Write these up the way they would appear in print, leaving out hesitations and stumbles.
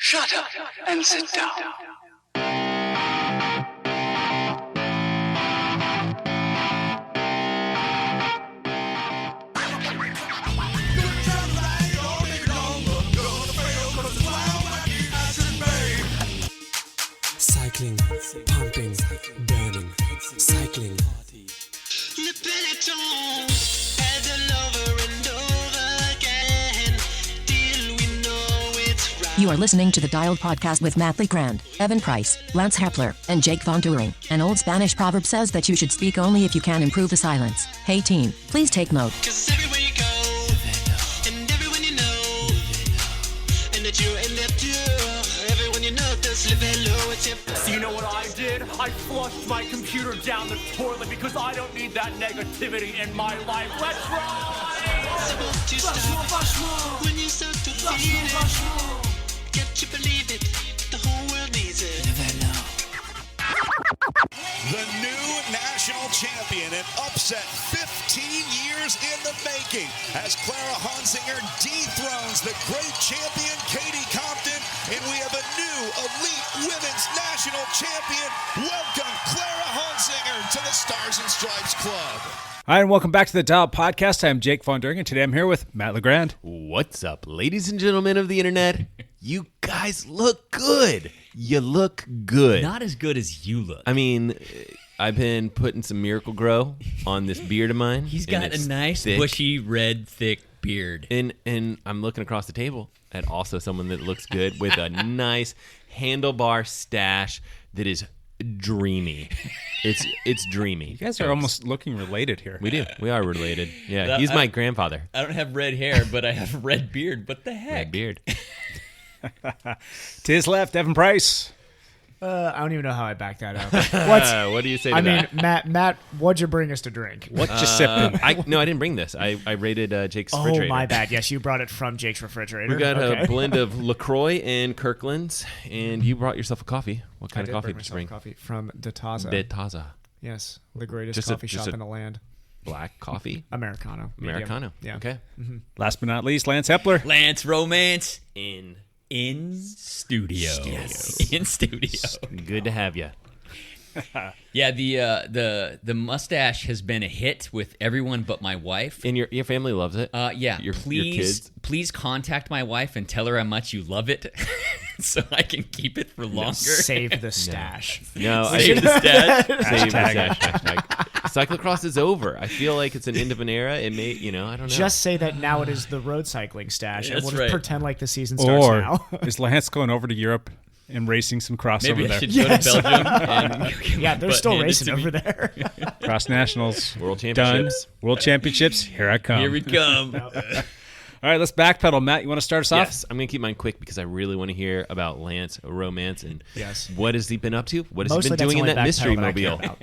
Shut up and sit down. Cycling, pumping, burning, cycling. You are listening to the Dialed Podcast with Matt Legrand, Evan Price, Lance Hepler, and Jake Von Turing. An old Spanish proverb says that you should speak only if you can improve the silence. Hey team, please take note. Cause everywhere you go, and everyone you know, and that you're in that too, everyone you know does live hello, it's your... So you know what I did? I flushed my computer down the toilet because I don't need that negativity in my life. Let's ride! So won't you stop when you start to feel it? Can't you believe it? The whole world needs it. The new national champion, an upset 15 years in the making, as Clara Honsinger dethrones the great champion Katie Compton, and we have a new elite women's national champion. Welcome, Clara Honsinger, to the Stars and Stripes Club. Hi, and welcome back to the Dial Podcast. I'm Jake Von Turing, and today I'm here with Matt Legrand. What's up, ladies and gentlemen of the internet? You guys look good. You look good. Not as good as you look. I mean, I've been putting some Miracle Grow on this beard of mine. He's got a nice, thick, bushy, red, thick beard. And I'm looking across the table at also someone that looks good with a nice handlebar stash that is dreamy. It's dreamy. You guys are almost looking related here. We do. We are related. Yeah, he's my grandfather. I don't have red hair, but I have red beard. What the heck? Red beard. To his left, Evan Price. I don't even know how I backed that up. What do you say to that? Matt, what'd you bring us to drink? What you sipping? I didn't bring this. I raided Jake's refrigerator. Oh, my bad. Yes, you brought it from Jake's refrigerator. We got a blend of LaCroix and Kirkland's, and you brought yourself a coffee. What kind of coffee did you bring? Coffee from De Taza. De Taza. Yes, the greatest coffee shop in the land. Black coffee? Americano. Medium. Americano. Yeah. Okay. Mm-hmm. Last but not least, Lance Hepler. Lance Romance In studio. Yes. In studio. Good to have you. Yeah, the mustache has been a hit with everyone but my wife. And your family loves it? Yeah. Your kids? Please contact my wife and tell her how much you love it so I can keep it for longer. Save the stash. No. Save the stash. Save the stash. Hashtag. Cyclocross is over. I feel like it's an end of an era. It may, I don't know. Just say that now it is the road cycling stash, and we'll just pretend like the season starts now. Is Lance going over to Europe and racing some cross Maybe over I there? should go to Belgium. Yeah, they're still racing over there. Cross Nationals. World Championships. Done. World Championships. Here I come. Here we come. All right, let's backpedal. Matt, you want to start us off? Yes, I'm going to keep mine quick because I really want to hear about Lance Romance and yes. What has he been up to? What has Mostly he been doing in that mystery that mobile?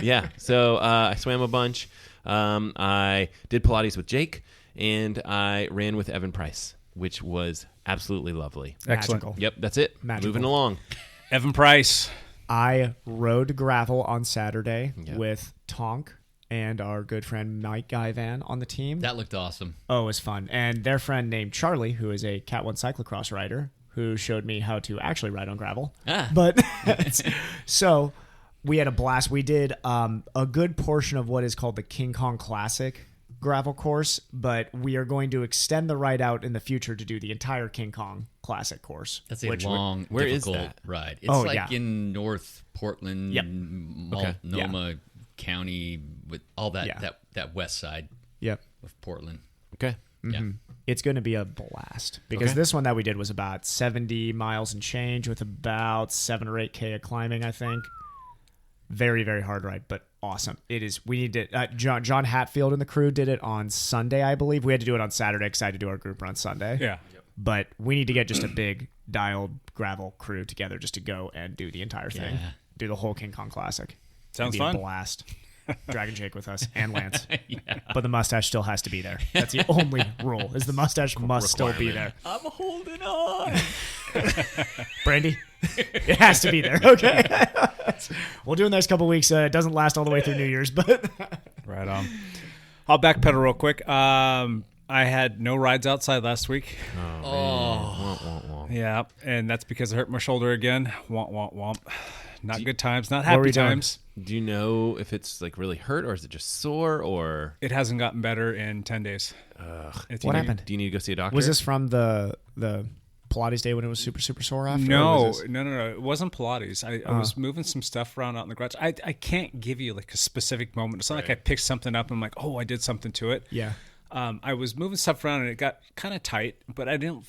Yeah, so I swam a bunch. I did Pilates with Jake, and I ran with Evan Price, which was absolutely lovely. Excellent. Magical. Yep, that's it. Magical. Moving along. Evan Price. I rode gravel on Saturday with Tonk and our good friend Mike Guyvan on the team. That looked awesome. Oh, it was fun. And their friend named Charlie, who is a Cat 1 cyclocross rider, who showed me how to actually ride on gravel. But so we had a blast. We did a good portion of what is called the King Kong Classic gravel course, but we are going to extend the ride out in the future to do the entire King Kong Classic course. That's a long, where is difficult that? ride. It's in North Portland, Yep. Multnomah County, with all that that west side of Portland. Okay. Yeah. It's going to be a blast because this one that we did was about 70 miles and change with about 7 or 8K of climbing, I think. Very, very hard ride, but awesome. It is. We need to. John Hatfield and the crew did it on Sunday, I believe. We had to do it on Saturday because I had to do our group run Sunday. Yeah. But we need to get just a big dialed gravel crew together just to go and do the entire thing. Yeah. Do the whole King Kong Classic. Sounds It'd be fun. a blast. Dragon Jake with us and Lance. But the mustache still has to be there. That's the only rule, is the mustache must still be there. I'm holding on. Brandy, it has to be there. Okay. We'll do it in the next couple of weeks. It doesn't last all the way through New Year's, but Right on. I'll backpedal real quick. I had no rides outside last week. Oh. Yeah, and that's because I hurt my shoulder again. Womp, womp, womp. Not good times, not What were happy you doing? times. Do you know if it's like really hurt or is it just sore or? It hasn't gotten better in 10 days. What happened? Do you need to go see a doctor? Was this from the Pilates day when it was super sore after? No. It wasn't Pilates. I was moving some stuff around out in the garage. I can't give you like a specific moment. It's not like I picked something up and I'm like, oh, I did something to it. Yeah. I was moving stuff around and it got kind of tight, but I didn't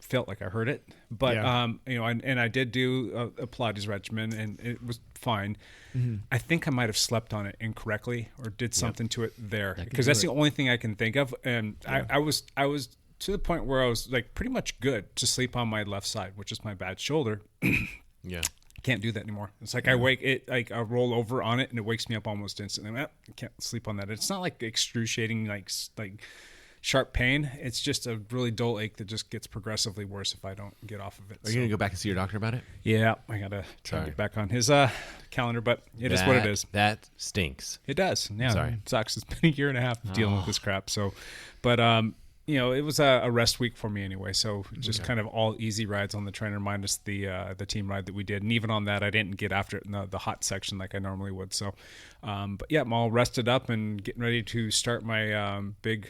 feel like I hurt it. But and I did do a Pilates regimen and it was fine. Mm-hmm. I think I might have slept on it incorrectly or did something to it there because that's the only thing I can think of. And I was to the point where I was like pretty much good to sleep on my left side, which is my bad shoulder. Yeah. Can't do that anymore. It's like I roll over on it and it wakes me up almost instantly. I can't sleep on that. It's not like excruciating, like sharp pain. It's just a really dull ache that just gets progressively worse if I don't get off of it. Are you gonna go back and see your doctor about it? Yeah, I gotta try to get back on his calendar, but it is what it is. That stinks. It does. Yeah, Sorry. it sucks. It's been a year and a half dealing with this crap. So, but it was a rest week for me anyway. So just kind of all easy rides on the trainer minus the team ride that we did. And even on that, I didn't get after it in the hot section like I normally would. So, but yeah, I'm all rested up and getting ready to start my big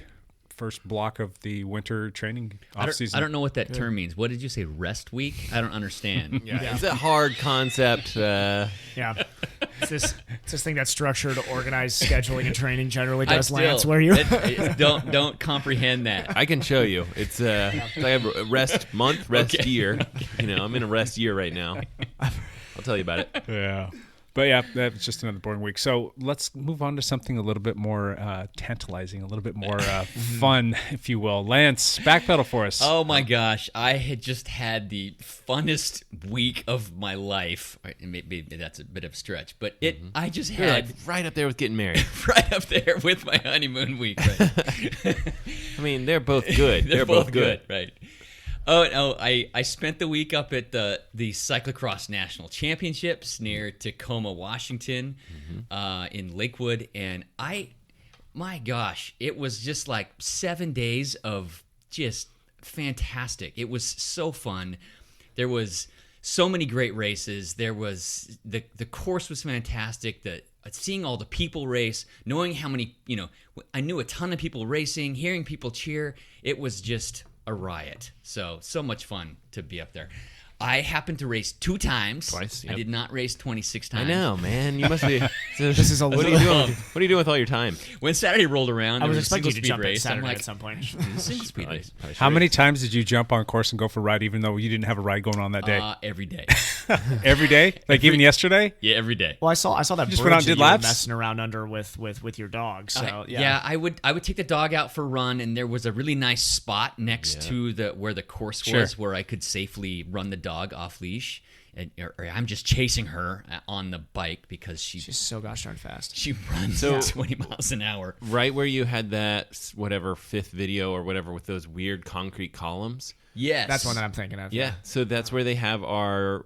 first block of the winter training off season. I don't know what that term means. What did you say? Rest week? I don't understand. It's a hard concept. Yeah. It's this thing that structured, organized scheduling and training generally does, Lance. Where you don't comprehend that. I can show you. It's I have a rest month, rest year. I'm in a rest year right now. I'll tell you about it. Yeah. But yeah, that's just another boring week. So let's move on to something a little bit more tantalizing, a little bit more fun, if you will. Lance, backpedal for us. Oh my gosh, I had just had the funnest week of my life. Maybe that's a bit of a stretch, but I just You're had like right up there with getting married. right up there with my honeymoon week. Right? I mean, they're both good. They're both good, right? Oh no! I spent the week up at the Cyclocross National Championships near Tacoma, Washington, in Lakewood, and my gosh, it was just like 7 days of just fantastic. It was so fun. There was so many great races. There was the course was fantastic. Seeing all the people race, knowing how many I knew a ton of people racing, hearing people cheer. It was just a riot. So much fun to be up there. I happened to race 2 times. Twice. Yep. I did not race 26 times. I know, man. You must be. This is a What are you doing? What are you doing with all your time? When Saturday rolled around, I was there expecting a you to single-speed jump in race. Saturday I'm like, at some point. single speed race. How many times did you jump on course and go for a ride even though you didn't have a ride going on that day? Every day. Every day? Like even yesterday? Yeah, every day. Well, I saw that just bridge went out and that did you were laps? messing around under with your dog. So yeah, I would take the dog out for a run, and there was a really nice spot next to where the course was, where I could safely run the dog off leash. Or I'm just chasing her on the bike because she's so gosh darn fast. She runs at 20 miles an hour. Right where you had that whatever 5th video or whatever with those weird concrete columns. Yes, that's one that I'm thinking of. Yeah, so that's where they have our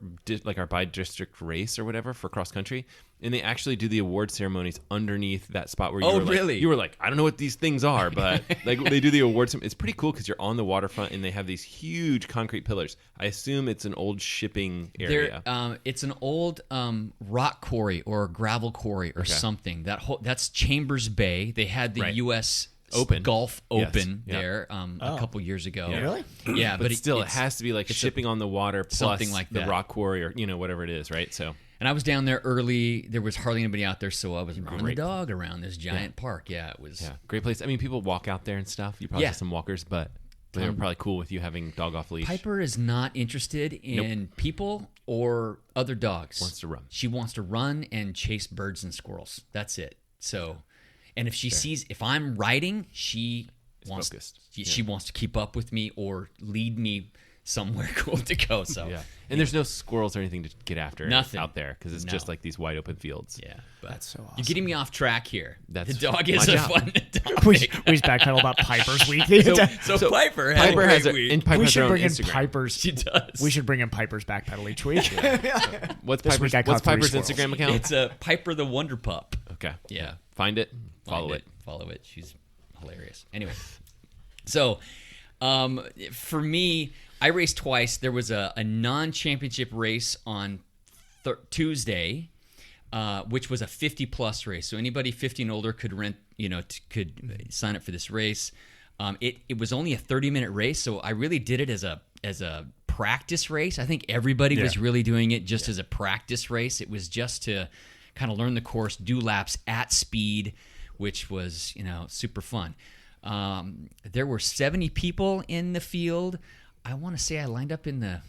by-district race or whatever for cross country, and they actually do the award ceremonies underneath that spot where you were like, I don't know what these things are, but like they do the awards. It's pretty cool because you're on the waterfront and they have these huge concrete pillars. I assume it's an old shipping area. It's an old rock quarry or gravel quarry or something. That's Chambers Bay. They had the U.S. Gulf Open there a couple years ago. Yeah. Really? Yeah, but still, it has to be like shipping on the water plus something like the that. rock quarry or whatever it is, right? So. And I was down there early. There was hardly anybody out there, so I was running the dog around this giant park. Yeah, it was great place. I mean, people walk out there and stuff. You probably have some walkers, but they were probably cool with you having dog off leash. Piper is not interested in people or other dogs. Wants to run. She wants to run and chase birds and squirrels. That's it. So. And if she sees, if I'm riding, she wants to keep up with me or lead me somewhere cool to go. So and there's no squirrels or anything to get after. Nothing out there because it's just like these wide open fields. Yeah, but that's so awesome. You're getting me off track here. The dog is a fun dog. We just backpedal about Piper's week. So Piper has a week. And Piper we has should her own bring in Instagram. Piper's. She does. We should bring in Piper's backpedal each week. What's Piper's Instagram account? It's Piper the Wonder Pup. Okay. Yeah. Find it. Follow it. Follow it. She's hilarious. Anyway, so for me, I raced twice. There was a non-championship race on Tuesday, which was a 50-plus race. So anybody 50 and older could could sign up for this race. It was only a 30-minute race, so I really did it as a practice race. I think everybody was really doing it just as a practice race. It was just to kind of learn the course, do laps at speed, which was, super fun. There were 70 people in the field. I want to say I lined up in the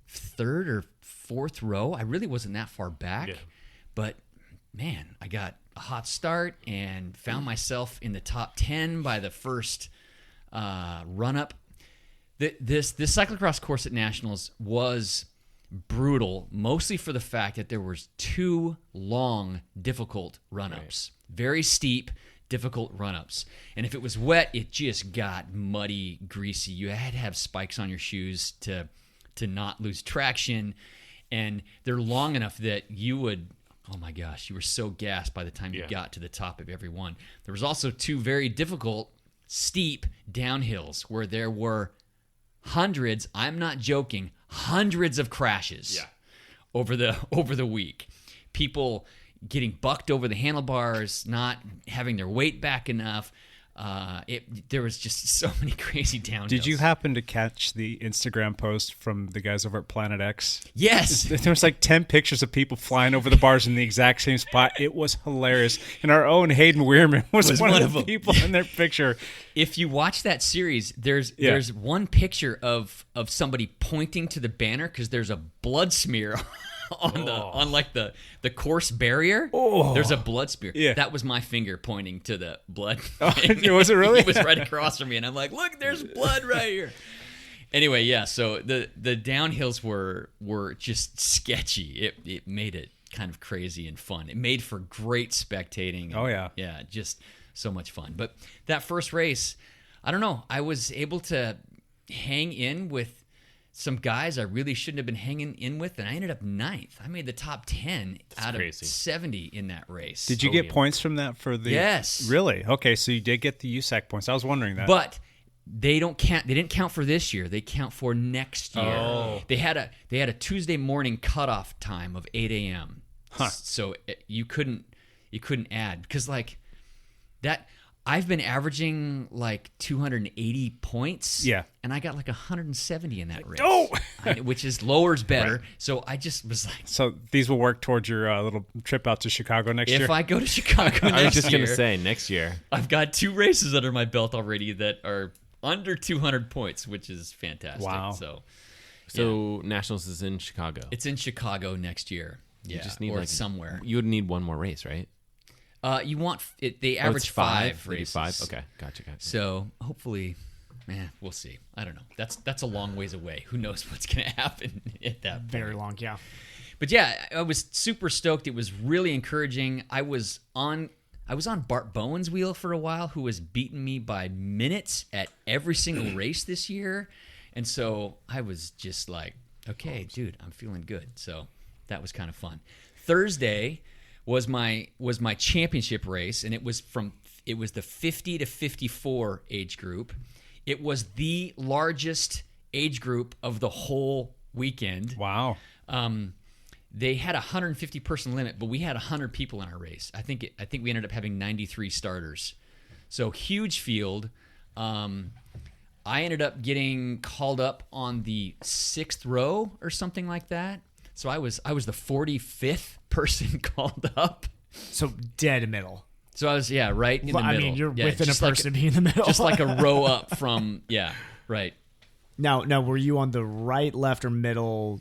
third or fourth row. I really wasn't that far back, but man, I got a hot start and found myself in the top 10 by the first run-up. This cyclocross course at Nationals was brutal, mostly for the fact that there was 2 long, difficult run-ups. Right. Very steep, difficult run-ups. And if it was wet, it just got muddy, greasy. You had to have spikes on your shoes to not lose traction. And they're long enough that you would, oh my gosh, you were so gassed by the time you got to the top of every one. There was also 2 very difficult, steep downhills where there were hundreds, I'm not joking, hundreds of crashes over the week. People getting bucked over the handlebars, not having their weight back enough. There was just so many crazy downhills. Did you happen to catch the Instagram post from the guys over at Planet X? Yes. There was like 10 pictures of people flying over the bars in the exact same spot. It was hilarious. And our own Hayden Weirman was one of the people in their picture. If you watch that series, there's one picture of somebody pointing to the banner because there's a blood smear on the course barrier. There's a blood smear. Yeah. That was my finger pointing to the blood. Was it really? He was right across from me, and I'm like, look, there's blood right here. Anyway, yeah. So the downhills were just sketchy. It made it kind of crazy and fun. It made for great spectating. Yeah, just so much fun. But that first race, I don't know. I was able to hang in with some guys I really shouldn't have been hanging in with, and I ended up 9th. I made the top 10 out of 70 in that race. Did you get points from that for the? Yes. Really? Okay, so you did get the USAC points. I was wondering that. But they don't count. They didn't count for this year. They count for next year. Oh. They had a Tuesday morning cutoff time of 8 a.m. Huh. So you couldn't add because like that. I've been averaging like 280 points. Yeah. And I got like 170 in that race. Oh! Which is lower's better. Right. So I just was like. So these will work towards your little trip out to Chicago next year? If I go to Chicago next year. I was just going to say, next year. I've got 2 races under my belt already that are under 200 points, which is fantastic. Wow. So Nationals is in Chicago. It's in Chicago next year. You just need or somewhere. You would need one more race, right? You want it? They average 5 races. 5? Okay, gotcha. So hopefully, we'll see. I don't know. That's a long ways away. Who knows what's going to happen at that point. Very long, yeah. But yeah, I was super stoked. It was really encouraging. I was on Bart Bowen's wheel for a while, who was beating me by minutes at every single race this year, and so I was just like, okay, dude, I'm feeling good. So that was kind of fun. Thursday was my championship race, and it was the 50 to 54 age group. It was the largest age group of the whole weekend. Wow. They had a 150 person limit, but we had 100 people in our race. I think we ended up having 93 starters. So huge field. I ended up getting called up on the 6th row or something like that. So I was the 45th person called up. So dead middle. So I was right in the middle. I mean, you're within a person to be in the middle. Just like a row up from right. Now, were you on the right, left, or middle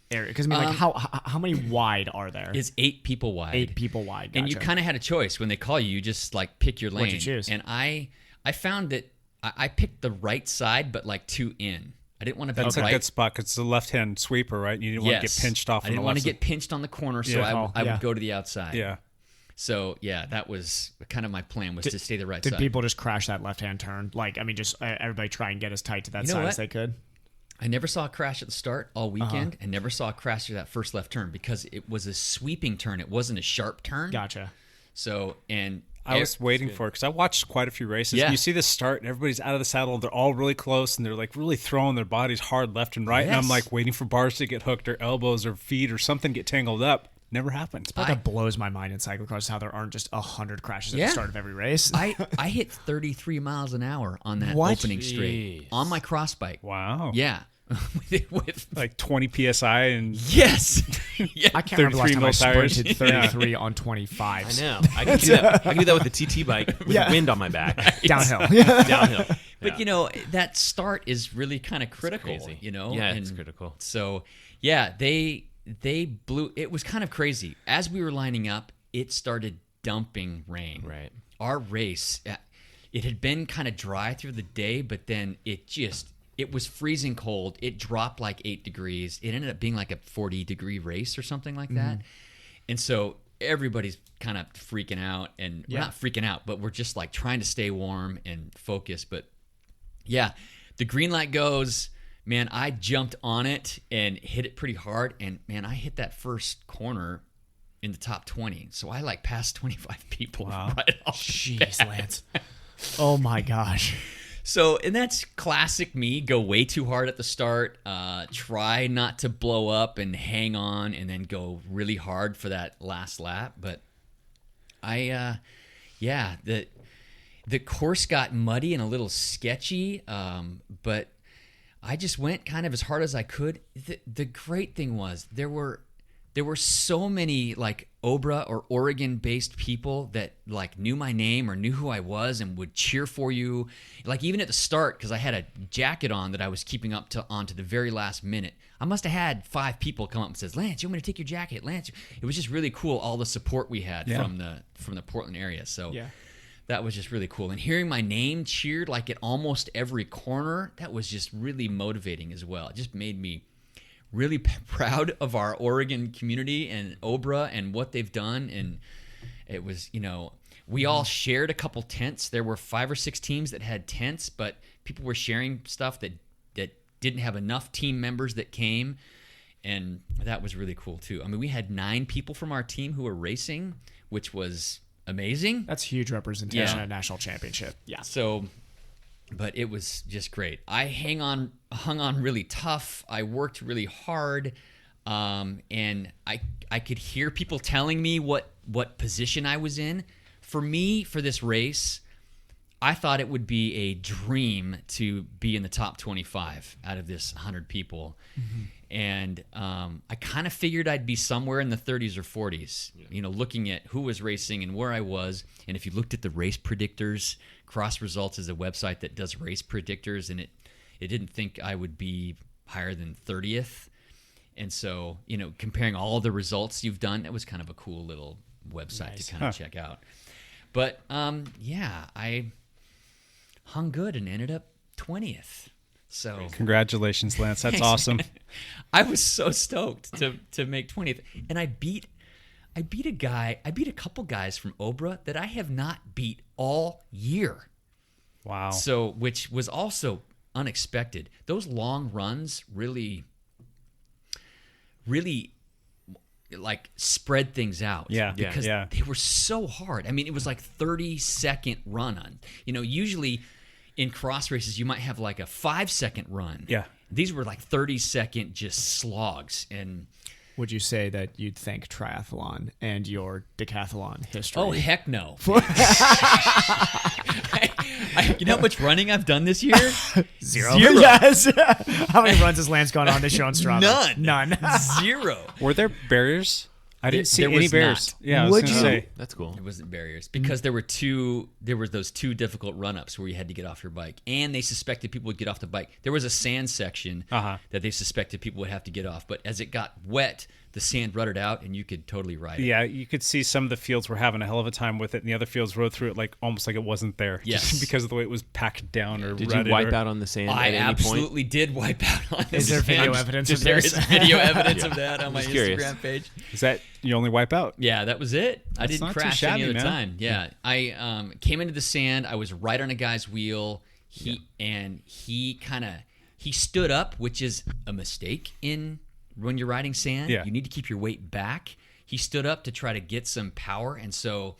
area? Because I mean, how many wide are there? It's 8 people wide. 8 people wide. Gotcha. And you kind of had a choice when they call you. You just like pick your lane. What'd you choose? And I found that I picked the right side, but like 2 in. I didn't want to be That's right. a good spot because it's a left-hand sweeper, right? You didn't want to get pinched off. I didn't want to get pinched on the corner, so I would go to the outside. Yeah. So that was kind of my plan, was to stay the right side. Did people just crash that left-hand turn? Like, I mean, just everybody try and get as tight to that side as they could? I never saw a crash at the start all weekend. I never saw a crash to that first left turn because it was a sweeping turn. It wasn't a sharp turn. Gotcha. So, and I was waiting for it because I watched quite a few races. Yeah. And you see the start, and everybody's out of the saddle. They're all really close, and they're like really throwing their bodies hard left and right. And I'm like waiting for bars to get hooked, or elbows, or feet, or something get tangled up. Never happened. That blows my mind in cyclocross how there aren't just 100 crashes at the start of every race. I hit 33 miles an hour on that opening straight on my cross bike. Wow. Yeah. with like 20 psi and yes. Yeah. I can't remember the last time I sprinted 33 on 25. I know. I can do that with a TT bike with wind on my back. Downhill. Downhill. But you know, that start is really kind of critical. Crazy. You know, Yeah, it's critical. So yeah, they blew. It was kind of crazy. As we were lining up, it started dumping rain. Right. Our race, it had been kind of dry through the day, but then it was freezing cold. It dropped like 8 degrees. It ended up being like a 40-degree race or something like that. And so everybody's kind of freaking out, and we're not freaking out, but we're just like trying to stay warm and focus. But yeah, the green light goes. Man, I jumped on it and hit it pretty hard. And man, I hit that first corner in the top 20. So I like passed 25 people right off. Jeez, Lance. Oh my gosh. So, and that's classic me. Go way too hard at the start. Try not to blow up and hang on, and then go really hard for that last lap. But the course got muddy and a little sketchy. But I just went kind of as hard as I could. The great thing was there were so many like Obra or Oregon-based people that like knew my name or knew who I was and would cheer for you. Like even at the start, because I had a jacket on that I was keeping up onto the very last minute. I must have had 5 people come up and says, "Lance, you want me to take your jacket, Lance?" It was just really cool. All the support we had from the Portland area. So that was just really cool. And hearing my name cheered like at almost every corner, that was just really motivating as well. It just made me really proud of our Oregon community and Obra and what they've done. And it was, you know, we all shared a couple tents. There were 5 or 6 teams that had tents, but people were sharing stuff that didn't have enough team members that came. And that was really cool too. I mean, we had 9 people from our team who were racing, which was amazing. That's huge representation at a national championship. Yeah. So, but it was just great. I hung on really tough. I worked really hard, and I could hear people telling me what position I was in. For me, for this race, I thought it would be a dream to be in the top 25 out of this 100 people. And I kind of figured I'd be somewhere in the 30s or 40s, you know, looking at who was racing and where I was. And if you looked at the race predictors, Cross Results is a website that does race predictors, and it didn't think I would be higher than 30th. And so, you know, comparing all the results you've done, that was kind of a cool little website to kind of check out. But I hung good and ended up 20th. So congratulations, Lance. That's awesome. I was so stoked to make 20th, and I beat a couple guys from Obra that I have not beat all year. Wow. So, which was also unexpected. Those long runs really like spread things out. Yeah. Because they were so hard. I mean, it was like 30-second run on. You know, usually in cross races, you might have like a 5-second run. Yeah. These were like 30-second just slogs. And would you say that you'd thank triathlon and your decathlon history? Oh, heck no. You know how much running I've done this year? Zero. Yes. How many runs has Lance gone on to show on Strava? None. Zero. Were there barriers? I didn't see There any was barriers. not. Yeah, I was Would going to you? say. That's cool. It wasn't barriers because there were those 2 difficult run-ups where you had to get off your bike, and they suspected people would get off the bike. There was a sand section that they suspected people would have to get off, but as it got wet, the sand rutted out, and you could totally ride it. Yeah, you could see some of the fields were having a hell of a time with it, and the other fields rode through it like almost like it wasn't there. Yes. Just because of the way it was packed down or Did rutted. you wipe out on the sand I at any absolutely did wipe out on Is there video evidence of There this? is video evidence of that on my Just curious. Instagram page. Is that you only wipe out? Yeah, that was it. I That's didn't not too crash shabby, any other man. time. Yeah, I came into the sand. I was right on a guy's wheel. He stood up, which is a mistake when you're riding sand. Yeah. You need to keep your weight back. He stood up to try to get some power, and so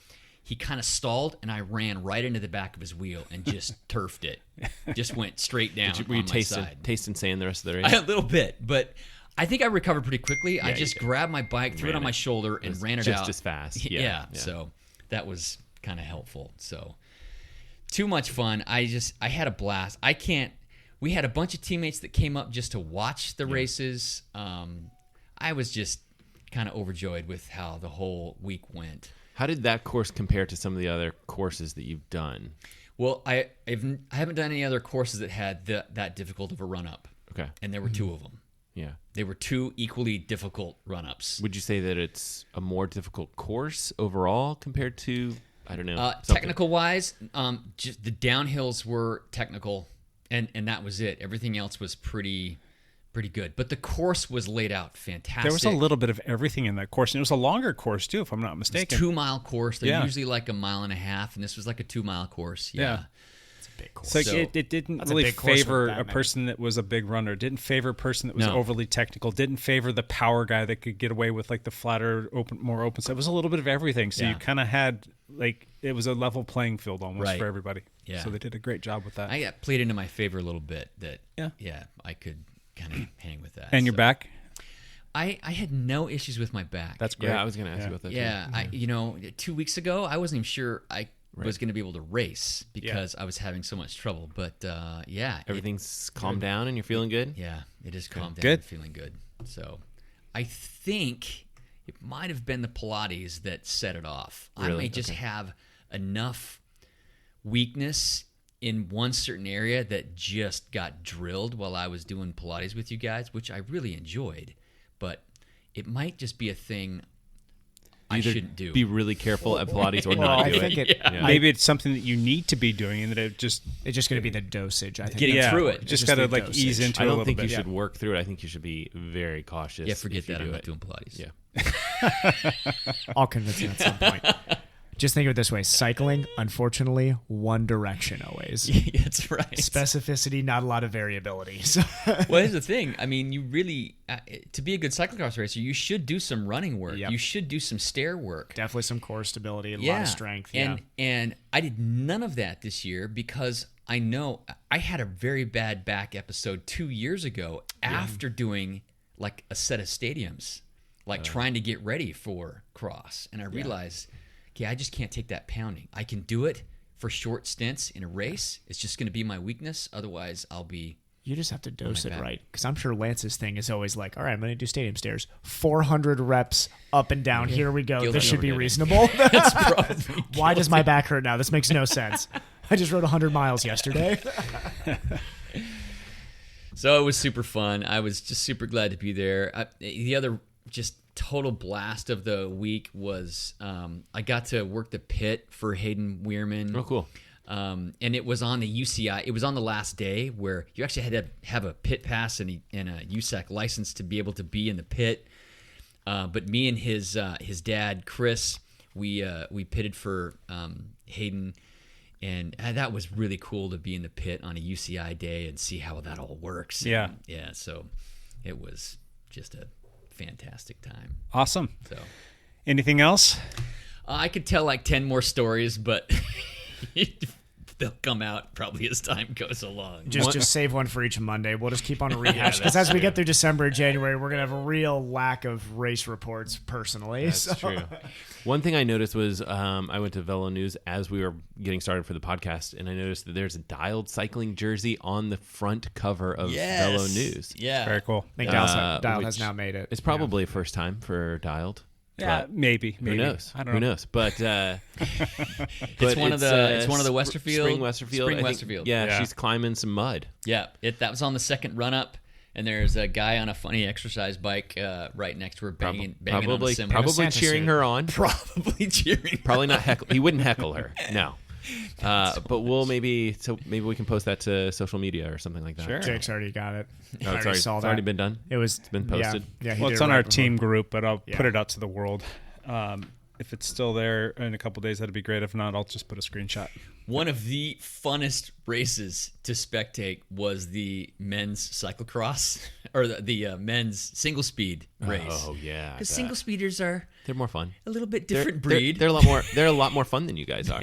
he kind of stalled, and I ran right into the back of his wheel and just turfed it. Just went straight down. Were you on my side. tasting sand the rest of the race? A little bit, but I think I recovered pretty quickly. I just grabbed my bike, threw it on my shoulder, and ran it out. Just as fast. Yeah. So that was kind of helpful. So too much fun. I had a blast. We had a bunch of teammates that came up just to watch the races. I was just kind of overjoyed with how the whole week went. How did that course compare to some of the other courses that you've done? Well, I haven't done any other courses that had that difficult of a run-up. Okay. And there were 2 of them. Yeah. They were 2 equally difficult run-ups. Would you say that it's a more difficult course overall compared to, I don't know, technical-wise, just the downhills were technical, and that was it. Everything else was pretty good. But the course was laid out fantastic. There was a little bit of everything in that course, and it was a longer course too, if I'm not mistaken. It's a 2-mile course. They're usually like a mile and a half, and this was like a 2-mile course. Yeah. It's a big course. So it didn't really favor a person that was a big runner. It didn't favor a person that was overly technical. Didn't favor the power guy that could get away with like the flatter, more open stuff. It was a little bit of everything. So you kind of had it was a level playing field almost for everybody. Yeah. So they did a great job with that. I got played into my favor a little bit. I could kind of hang with that. And your back? I had no issues with my back. That's great. Yeah, I was going to ask you about that. Yeah, too. 2 weeks ago, I wasn't even sure I was going to be able to race because I was having so much trouble. But everything's calmed down and you're feeling good. Yeah, it is calmed down and feeling good. So I think it might have been the Pilates that set it off. Really? I may just have enough weakness in one certain area that just got drilled while I was doing Pilates with you guys, which I really enjoyed. But it might just be a thing I shouldn't do. Be really careful at Pilates or not do it. Maybe it's something that you need to be doing, and that it's just going to be the dosage. I think getting through it. Just got to ease into it a little bit. I don't think you should work through it. I think you should be very cautious. Yeah, forget that. I'm not doing Pilates. Yeah. I'll convince you at some point. Just think of it this way. Cycling, unfortunately, one direction always. That's right. Specificity, not a lot of variability. Well, here's the thing. I mean, you really, to be a good cyclocross racer, you should do some running work. Yep. You should do some stair work. Definitely some core stability, a lot of strength. And I did none of that this year because I know I had a very bad back episode 2 years ago after doing like a set of stadiums, like trying to get ready for cross. And I realized... I just can't take that pounding. I can do it for short stints in a race. It's just going to be my weakness. Otherwise, I'll be... You just have to dose it right. Because I'm sure Lance's thing is always like, all right, I'm going to do stadium stairs. 400 reps up and down. Here we go. This should be reasonable. That's probably Why does my back hurt now? This makes no sense. I just rode 100 miles yesterday. So it was super fun. I was just super glad to be there. The other just... total blast of the week was I got to work the pit for Hayden Weirman. Oh, cool. And it was on the UCI. It was on the last day where you actually had to have a pit pass and a USAC license to be able to be in the pit. But me and his dad, Chris, we pitted for Hayden. And that was really cool to be in the pit on a UCI day and see how that all works. Yeah. Yeah. So it was just a fantastic time. Awesome. So, anything else? I could tell like 10 more stories, but they'll come out probably as time goes along. Just save one for each Monday. We'll just keep on a rehash because as we get through December and January, we're gonna have a real lack of race reports. Personally, that's true. One thing I noticed was I went to Velo News as we were getting started for the podcast, and I noticed that there's a Dialed cycling jersey on the front cover of Velo News. Yeah, very cool. I think Dialed has now made it. It's probably a first time for Dialed. Yeah, maybe. Who knows? I don't know. Who knows? But it's one of the Westerfield. Spring Westerfield. Yeah, she's climbing some mud. Yeah, that was on the second run up, and there's a guy on a funny exercise bike right next to her banging on the cymbal. Probably cheering her on. Probably cheering. Probably not heckle. He wouldn't heckle her. No. But we'll maybe we can post that to social media or something like that. Sure. Jake's already got it. Oh, it's already been done. It's been posted. Yeah, well, it's on our team group, but I'll put it out to the world. If it's still there in a couple days, that'd be great. If not, I'll just put a screenshot. One of the funnest races to spectate was the men's cyclocross or the men's single speed race. Oh yeah, because single speeders they're more fun. A little bit different breed. They're a lot more fun than you guys are.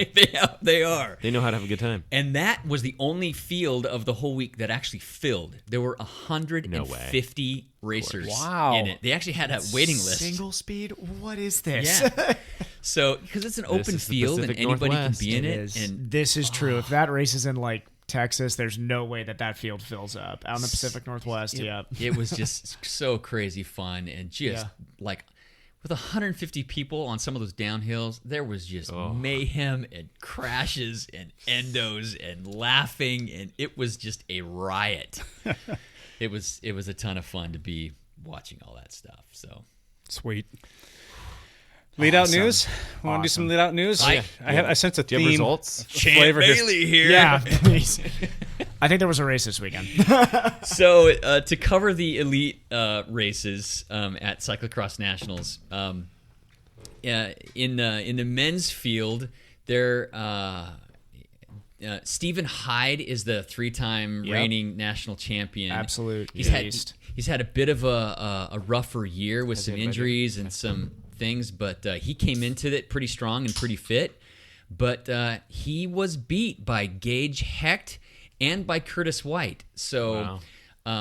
They are. They know how to have a good time. And that was the only field of the whole week that actually filled. There were 150 racers in it. They actually had a waiting list. Single speed? What is this? Yeah. So, because it's an open field and anybody can be in it. And this is true. If that race is in like Texas, there's no way that field fills up. Out in the Pacific Northwest, it was just so crazy fun and just like with 150 people on some of those downhills, there was just mayhem and crashes and endos and laughing, and it was just a riot. It was a ton of fun to be watching all that stuff. So sweet. Leadout news. Want to do some leadout news? I sense a theme. Do you have results? Flavor Bailey here. Yeah, please. I think there was a race this weekend. So to cover the elite races at Cyclocross Nationals, in the men's field, Stephen Hyde is the 3-time reigning national champion. Absolute beast. He's had a bit of a rougher year with some injuries and some things, but he came into it pretty strong and pretty fit. But he was beat by Gage Hecht and by Curtis White. So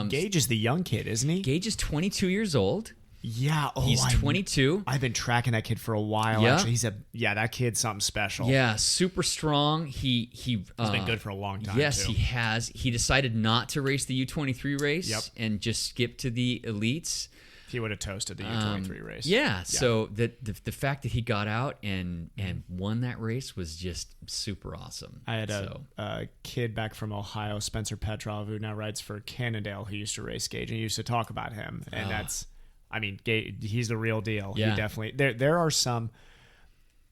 Gage is the young kid, isn't he? Gage is 22 years old. Yeah, he's 22. I've been tracking that kid for a while. Yeah. Actually, that kid's something special. Yeah, super strong. He's been good for a long time. Yes, too. he has. He decided not to race the U23 race and just skip to the elites. He would have toasted the U23 race. Yeah, so the fact that he got out and won that race was just super awesome. I had a kid back from Ohio, Spencer Petrov, who now rides for Cannondale, who used to race Gage, and he used to talk about him. And he's the real deal. Yeah. He definitely. There are some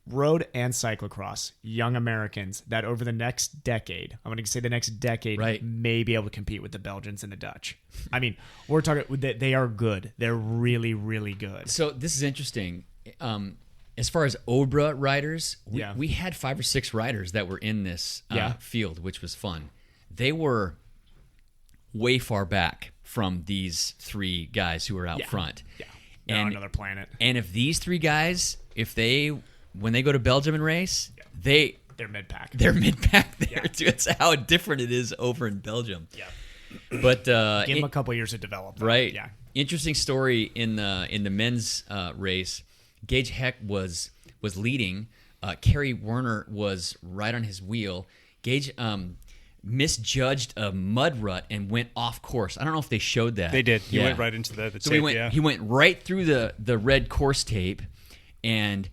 road and cyclocross young Americans that over the next decade, I'm going to say the next decade, may be able to compete with the Belgians and the Dutch. I mean, we're talking, they are good. They're really, really good. So this is interesting. As far as Obra riders, we had 5 or 6 riders that were in this field, which was fun. They were way far back from these 3 guys who were out front. Yeah, they're on another planet. And if these 3 guys, when they go to Belgium and race, they're mid-pack. They're mid-pack there too. That's how different it is over in Belgium. Yeah. But give them a couple years to develop. Right. Yeah. Interesting story in the men's race. Gage Hecht was leading. Kerry Werner was right on his wheel. Gage misjudged a mud rut and went off course. I don't know if they showed that. They did. He went right into the tape. He went right through the red course tape, and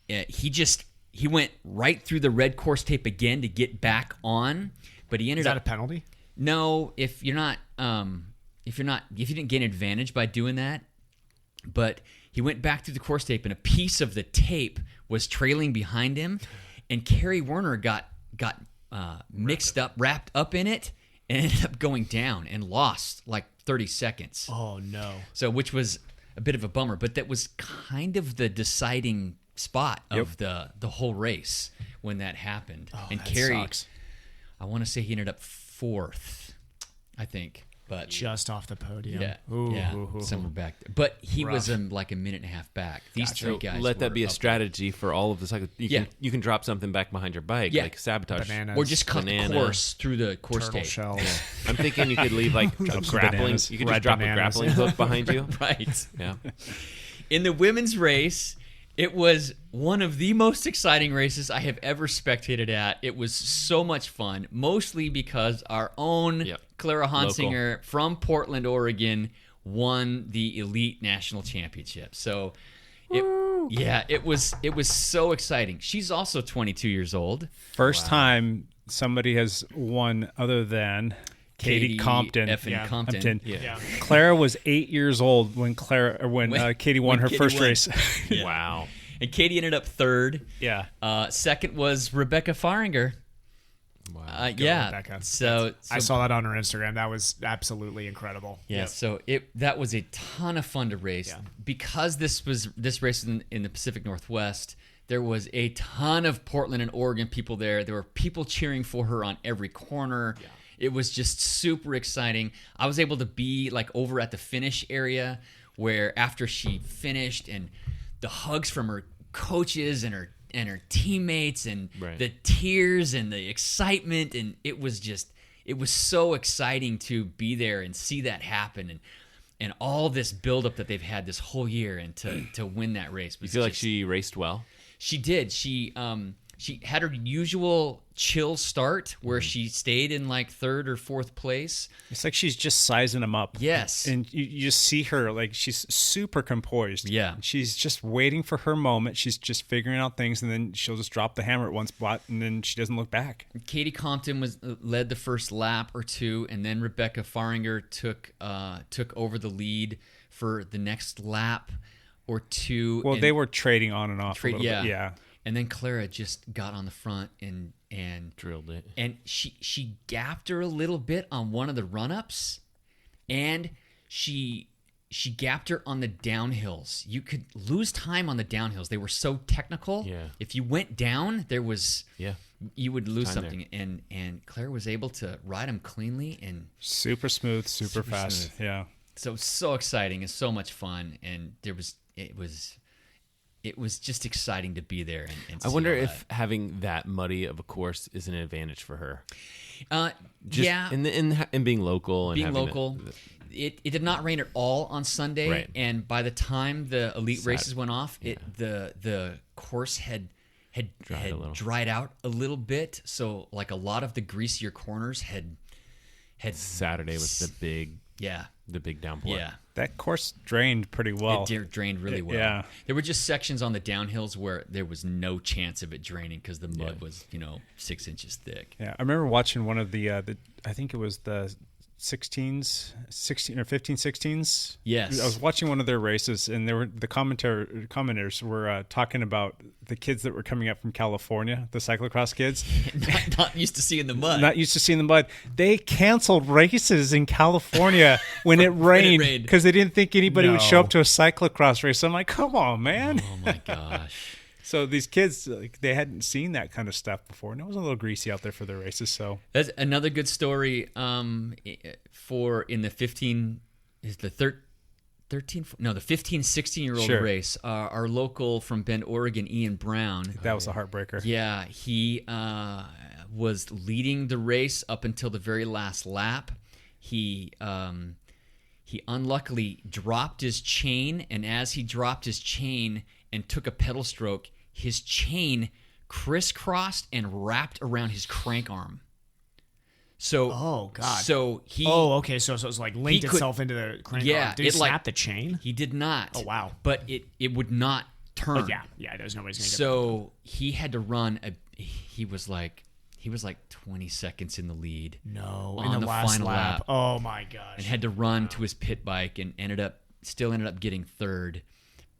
he went right through the red course tape again to get back on. But he ended up. Is that a penalty? No, if you didn't gain advantage by doing that. But he went back through the course tape, and a piece of the tape was trailing behind him, and Kerry Werner got wrapped up in it, and ended up going down and lost like 30 seconds. Oh no! So, which was a bit of a bummer, but that was kind of the deciding spot of the whole race when that happened. Oh, and that Kerry, sucks. I want to say he ended up 4th, I think. But just off the podium. Somewhere back there. But he was like a minute and a half back. These 3 guys. Let that be a strategy for all of the cycles. You can drop something back behind your bike, like sabotage, bananas, or just cut the course through the course turtle tape. Shells. Yeah. I'm thinking you could leave like a grappling. You could just drop a grappling hook behind you. Right. Yeah. In the women's race, it was one of the most exciting races I have ever spectated at. It was so much fun, mostly because our own Clara Hansinger from Portland, Oregon, won the Elite National Championship. So, it was so exciting. She's also 22 years old. First time somebody has won other than Katie Compton. Compton. Yeah. Clara was 8 years old when Katie won her first race. Yeah. Wow. And Katie ended up 3rd. Yeah. Second was Rebecca Faringer. Wow. Rebecca. So I saw that on her Instagram. That was absolutely incredible. Yeah. So that was a ton of fun to race because this race in the Pacific Northwest. There was a ton of Portland and Oregon people there. There were people cheering for her on every corner. Yeah. It was just super exciting. I was able to be like over at the finish area where after she finished, and the hugs from her coaches and her teammates, and the tears and the excitement, and it was so exciting to be there and see that happen, and all this buildup that they've had this whole year, and to win that race. You feel like she raced well? She did. She had her usual chill start where she stayed in like 3rd or 4th place. It's like she's just sizing them up. Yes. And you just see her like she's super composed. Yeah. She's just waiting for her moment. She's just figuring out things, and then she'll just drop the hammer at one spot, and then she doesn't look back. Katie Compton led the first lap or two, and then Rebecca Faringer took over the lead for the next lap or two. Well, they were trading on and off a little bit. Yeah. And then Clara just got on the front and drilled it. And she gapped her a little bit on one of the run-ups, and she gapped her on the downhills. You could lose time on the downhills. They were so technical. Yeah. If you went down, there was you would lose time something. And Claire was able to ride them cleanly and super smooth, super fast. Smooth. Yeah. So exciting and so much fun, and it was just exciting to be there. And I wonder if having that muddy of a course is an advantage for her. Yeah, in being local and being having local. It did not rain at all on Sunday, right. And by the time the elite races went off, the course had dried out a little bit. So like a lot of the greasier corners had Saturday was the big downpour. Yeah. That course drained pretty well. It drained really well. Yeah. There were just sections on the downhills where there was no chance of it draining because the mud was, 6 inches thick. Yeah. I remember watching one of the I think it was the 16 or 15-16s. Yes. I was watching one of their races, and the commenters were talking about the kids that were coming up from California, the cyclocross kids. not used to seeing the mud. Not used to seeing the mud. They canceled races in California when it rained because they didn't think anybody would show up to a cyclocross race. So I'm like, come on, man. Oh, my gosh. So these kids, they hadn't seen that kind of stuff before, and it was a little greasy out there for their races. So that's another good story. For in the 15, is the 13? No, the 15, 16-year-old race. Our local from Bend, Oregon, Ian Brown. That was a heartbreaker. Yeah, he was leading the race up until the very last lap. He unluckily dropped his chain, and as he dropped his chain and took a pedal stroke, his chain crisscrossed and wrapped around his crank arm. So, oh god. So he. Oh, okay. So it was like linked itself into the crank arm. Did he snap the chain? He did not. Oh wow. But it would not turn. Oh, yeah. There's nobody's gonna get. So he had to run. He was like 20 seconds in the lead. No, on in the last final lap. Oh my gosh. And had to run to his pit bike and ended up getting third.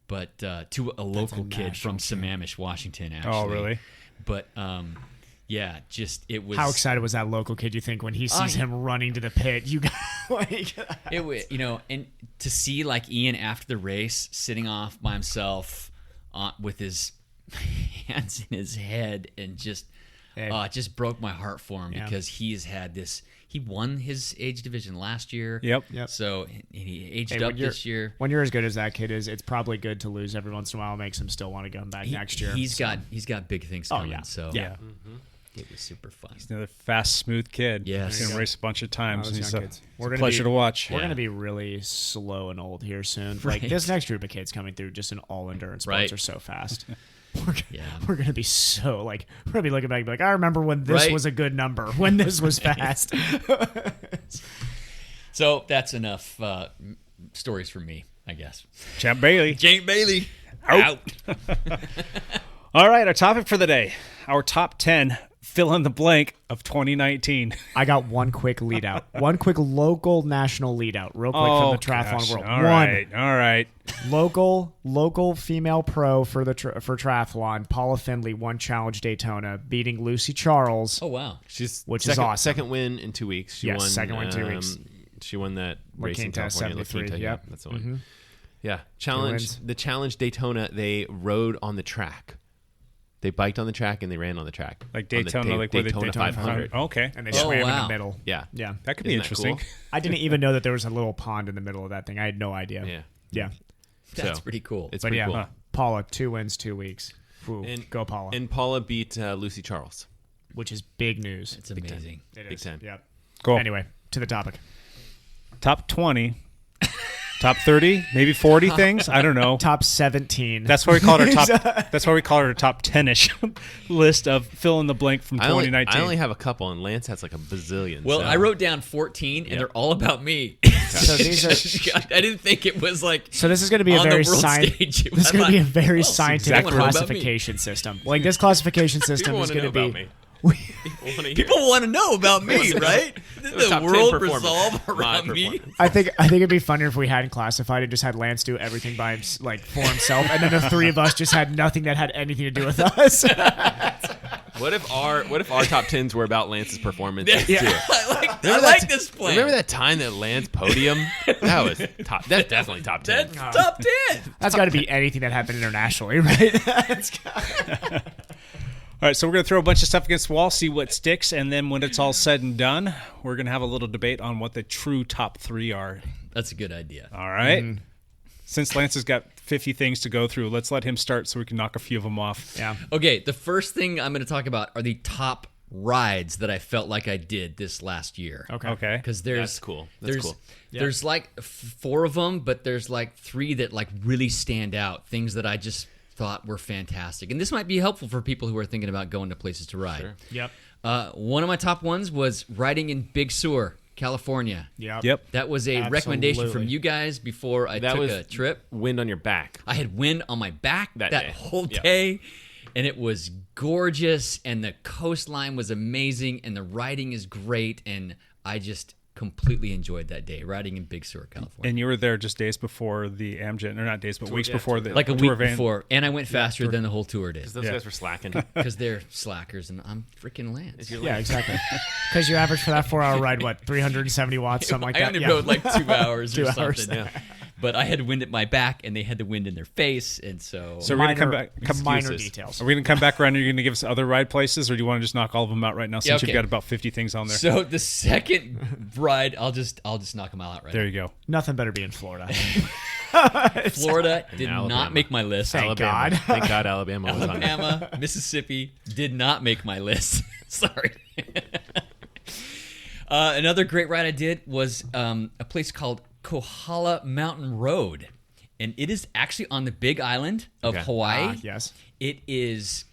But to a local kid from Sammamish, Washington, actually. Oh, really? But yeah, just it was. How excited was that local kid? You think when he sees him running to the pit, you got like it was, and to see like Ian after the race sitting off by himself with his hands in his head and just just broke my heart for him because he's had this. He won his age division last year. Yep. So he aged up this year. When you're as good as that kid is, it's probably good to lose every once in a while. It makes him still want to come back next year. He's got big things coming. Yeah. So yeah. Mm-hmm. It was super fun. He's another fast, smooth kid. Yes. He's going to race a bunch of times. And he's a gonna pleasure to watch. We're going to be really slow and old here soon. Right. Like this next group of kids coming through, just in all endurance sports are so fast. We're gonna be so like we're gonna be looking back and be like, I remember when this was a good number, when this was fast. So that's enough stories for me, I guess. Champ Bailey. Champ Bailey. Out. All right, our topic for the day. Our top 10 fill in the blank of 2019. I got one quick lead out. One quick local national lead out real quick from the triathlon world. All right. Local female pro for the for triathlon. Paula Findlay won Challenge Daytona, beating Lucy Charles. Oh wow. Is awesome. Second win in 2 weeks. She won second win in 2 weeks. She won that race in California. La Quinta, yep. That's the one. Mm-hmm. Yeah. The Challenge Daytona, they rode on the track. They biked on the track and they ran on the track. Like Daytona, like where they Daytona 500. Okay. And they swam in wow. the middle. Yeah. Yeah. That could be Isn't that interesting. cool? I didn't even know that there was a little pond in the middle of that thing. I had no idea. Yeah. Yeah. That's So, pretty cool. It's But pretty yeah, cool. Paula, 2 wins, 2 weeks. Ooh, go Paula. And Paula beat Lucy Charles. Which is big news. It's amazing. It Big is. time. Yep. Cool. Anyway, to the topic. Top 20. Top 30, maybe 40 things. I don't know. Top 17. That's why we call it our top. That's why we call it our top 10ish list of fill in the blank from I only 2019. I only have a couple, and Lance has like a bazillion. Well, so. I wrote down 14, and they're all about me. So these are. I didn't think it was like. So this is going to be a on the very world scientific. stage. This is I going to be a thought, very oh, scientific exactly what about me. classification system. Like this classification system People is want to going know to be. about me. People want to hear. People want to know about me, right? Did top the 10 world performance. resolve My around me? performance. I think it'd be funnier if we hadn't classified it, just had Lance do everything by for himself, and then the three of us just had nothing that had anything to do with us. What if our top 10s were about Lance's performance too? I like this plan. Remember that time that Lance podium? That was top. That's definitely top 10. That's top 10. That's got to be anything that happened internationally, right? All right, so we're going to throw a bunch of stuff against the wall, see what sticks, and then when it's all said and done, we're going to have a little debate on what the true top 3 are. That's a good idea. All right? Since Lance has got 50 things to go through, let's let him start so we can knock a few of them off. Yeah. Okay, the first thing I'm going to talk about are the top rides that I felt like I did this last year. Okay. Because there's That's cool. That's cool. There's like 4 of them, but there's like 3 that like really stand out. Things that I just thought were fantastic, and this might be helpful for people who are thinking about going to places to ride. Sure. Yep. One of my top ones was riding in Big Sur, California. Yep. That was a recommendation from you guys before I took a trip. Wind on your back. I had wind on my back that day. whole Yep. day, and it was gorgeous, and the coastline was amazing, and the riding is great, and I just completely enjoyed that day riding in Big Sur, California. And you were there just days before the Amgen, or not days, but weeks before the like a tour week van. before, and I went faster than the whole tour did. Because those guys were slacking. Because they're slackers, and I'm freaking Lance. Yeah, exactly. Because you average for that 4-hour ride, what, 370 watts, something like I that? only rode like 2 hours or 2 hours. something. Yeah. But I had wind at my back, and they had the wind in their face, and so So we're going to come back. Minor details. Are we going to come back around and you're going to give us other ride places, or do you want to just knock all of them out right now since okay. you've got about 50 things on there? So the second ride, I'll just knock them all out right There now. you go. Nothing better be in Florida. Florida did Alabama. not make my list. Thank Alabama. God. Thank God Alabama was on it. Alabama, Mississippi did not make my list. Sorry. Another great ride I did was a place called Kohala Mountain Road. And it is actually on the Big Island of Hawaii. Yes. It is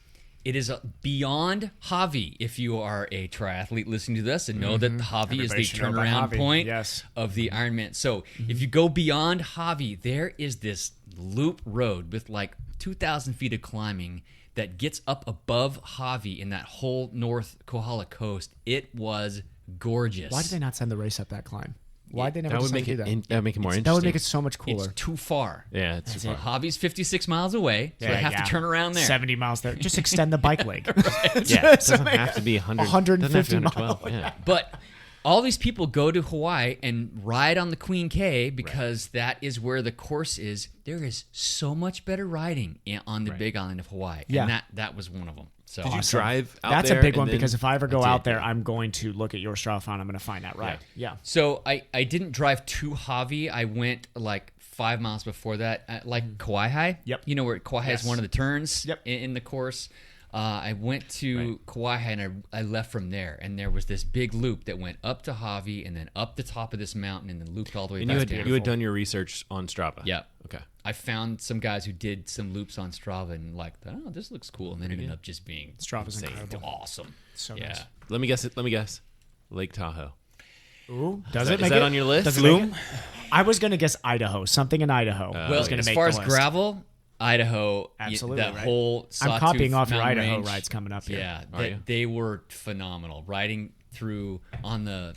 beyond Javi. If you are a triathlete listening to this and know that Javi is Everybody the should know about turnaround Javi. point Yes. of the Ironman. So if you go beyond Javi, there is this loop road with like 2,000 feet of climbing that gets up above Javi in that whole North Kohala coast. It was gorgeous. Why did they not send the race up that climb? Why'd they never That would decide make to it. do that? That would make it more interesting. That would make it so much cooler. It's too far. Yeah, it's too far. Javi's 56 miles away, so I have to turn around there. 70 miles there. Just extend the bike leg. Yeah, it doesn't have to be 100, 150 112. Yeah. But all these people go to Hawaii and ride on the Queen K because that is where the course is. There is so much better riding on the Big Island of Hawaii. Yeah. And that was one of them. So Did you drive out That's there a big and one then- because if I ever go I out did, there, yeah. I'm going to look at your Strava and I'm going to find that ride. Yeah. So I didn't drive to Javi. I went like 5 miles before that, like Kauai. Yep. You know where Kauai is one of the turns Yep. in the course. I went to Kauai and I left from there. And there was this big loop that went up to Javi and then up the top of this mountain and then looped all the way And back down. you had done your research on Strava. Yeah. Okay. I found some guys who did some loops on Strava and like, oh, this looks cool. And then it ended up just being Strava's insane. incredible. Awesome. So yeah. nice. Let me guess. Lake Tahoe. Ooh, Is that on your list? Does it make it? I was going to guess Idaho. Something in Idaho. Well, was gonna as make far the as list. gravel, Idaho, Absolutely, that right? whole I'm Sawtooth copying off your Mountain Idaho range, rides coming up here. Yeah, they were phenomenal. Riding through on the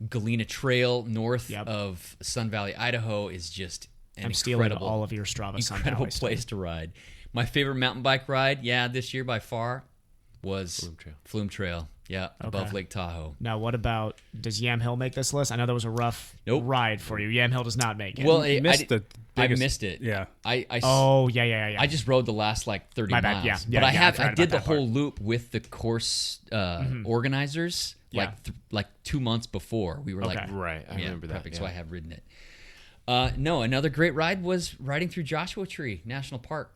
Galena Trail north Yep. of Sun Valley, Idaho is just an I'm stealing incredible, all of your Strava Sun incredible Valley place to ride. My favorite mountain bike ride, this year by far, was Flume Trail. Flume Trail. Yeah, above Lake Tahoe. Now, what about, does Yam Hill make this list? I know that was a rough ride for you. Yam Hill does not make it. Well, I missed it. Yeah. I just rode the last 30 My miles. bad. But I did the whole part. loop with the course organizers like 2 months before. We were right. I remember that. Prepping, so I have ridden it. No, another great ride was riding through Joshua Tree National Park.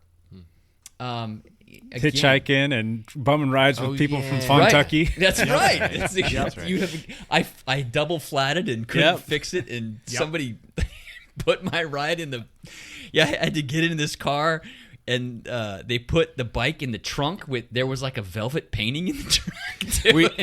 Hitchhiking and bumming rides with people from Kentucky. Right. That's right. That's right. I double flatted and couldn't fix it, and somebody put my ride in the. Yeah, I had to get in this car, and they put the bike in the trunk. There was like a velvet painting in the trunk.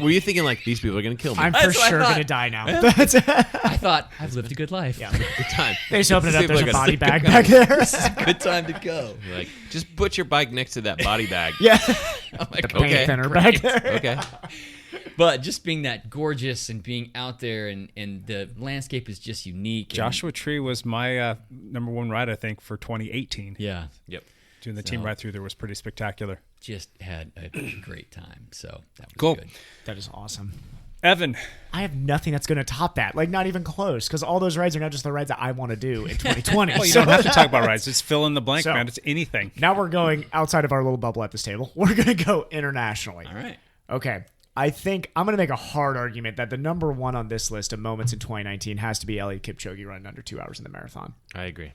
Were you thinking like these people are going to kill me? I'm for sure going to die now. I thought I've lived a good life. Yeah, good time. They just open it up. There's a body bag back there. This is a good time to go. You're like, just put your bike next to that body bag. Yeah, I'm like, the paint thinner back there. Okay. But just being that gorgeous and being out there and the landscape is just unique. Joshua Tree was my number one ride, I think, for 2018. Yeah. Yep. Doing the team ride through there was pretty spectacular. Just had a great time. So that was cool. Good. That is awesome. Evan. I have nothing that's going to top that. Like, not even close. Because all those rides are not just the rides that I want to do in 2020. Well, you don't have to talk about rides. It's fill in the blank, man. It's anything. Now we're going outside of our little bubble at this table. We're going to go internationally. All right. Okay. I think I'm going to make a hard argument that the number one on this list of moments in 2019 has to be Eliud Kipchoge running under 2 hours in the marathon. I agree.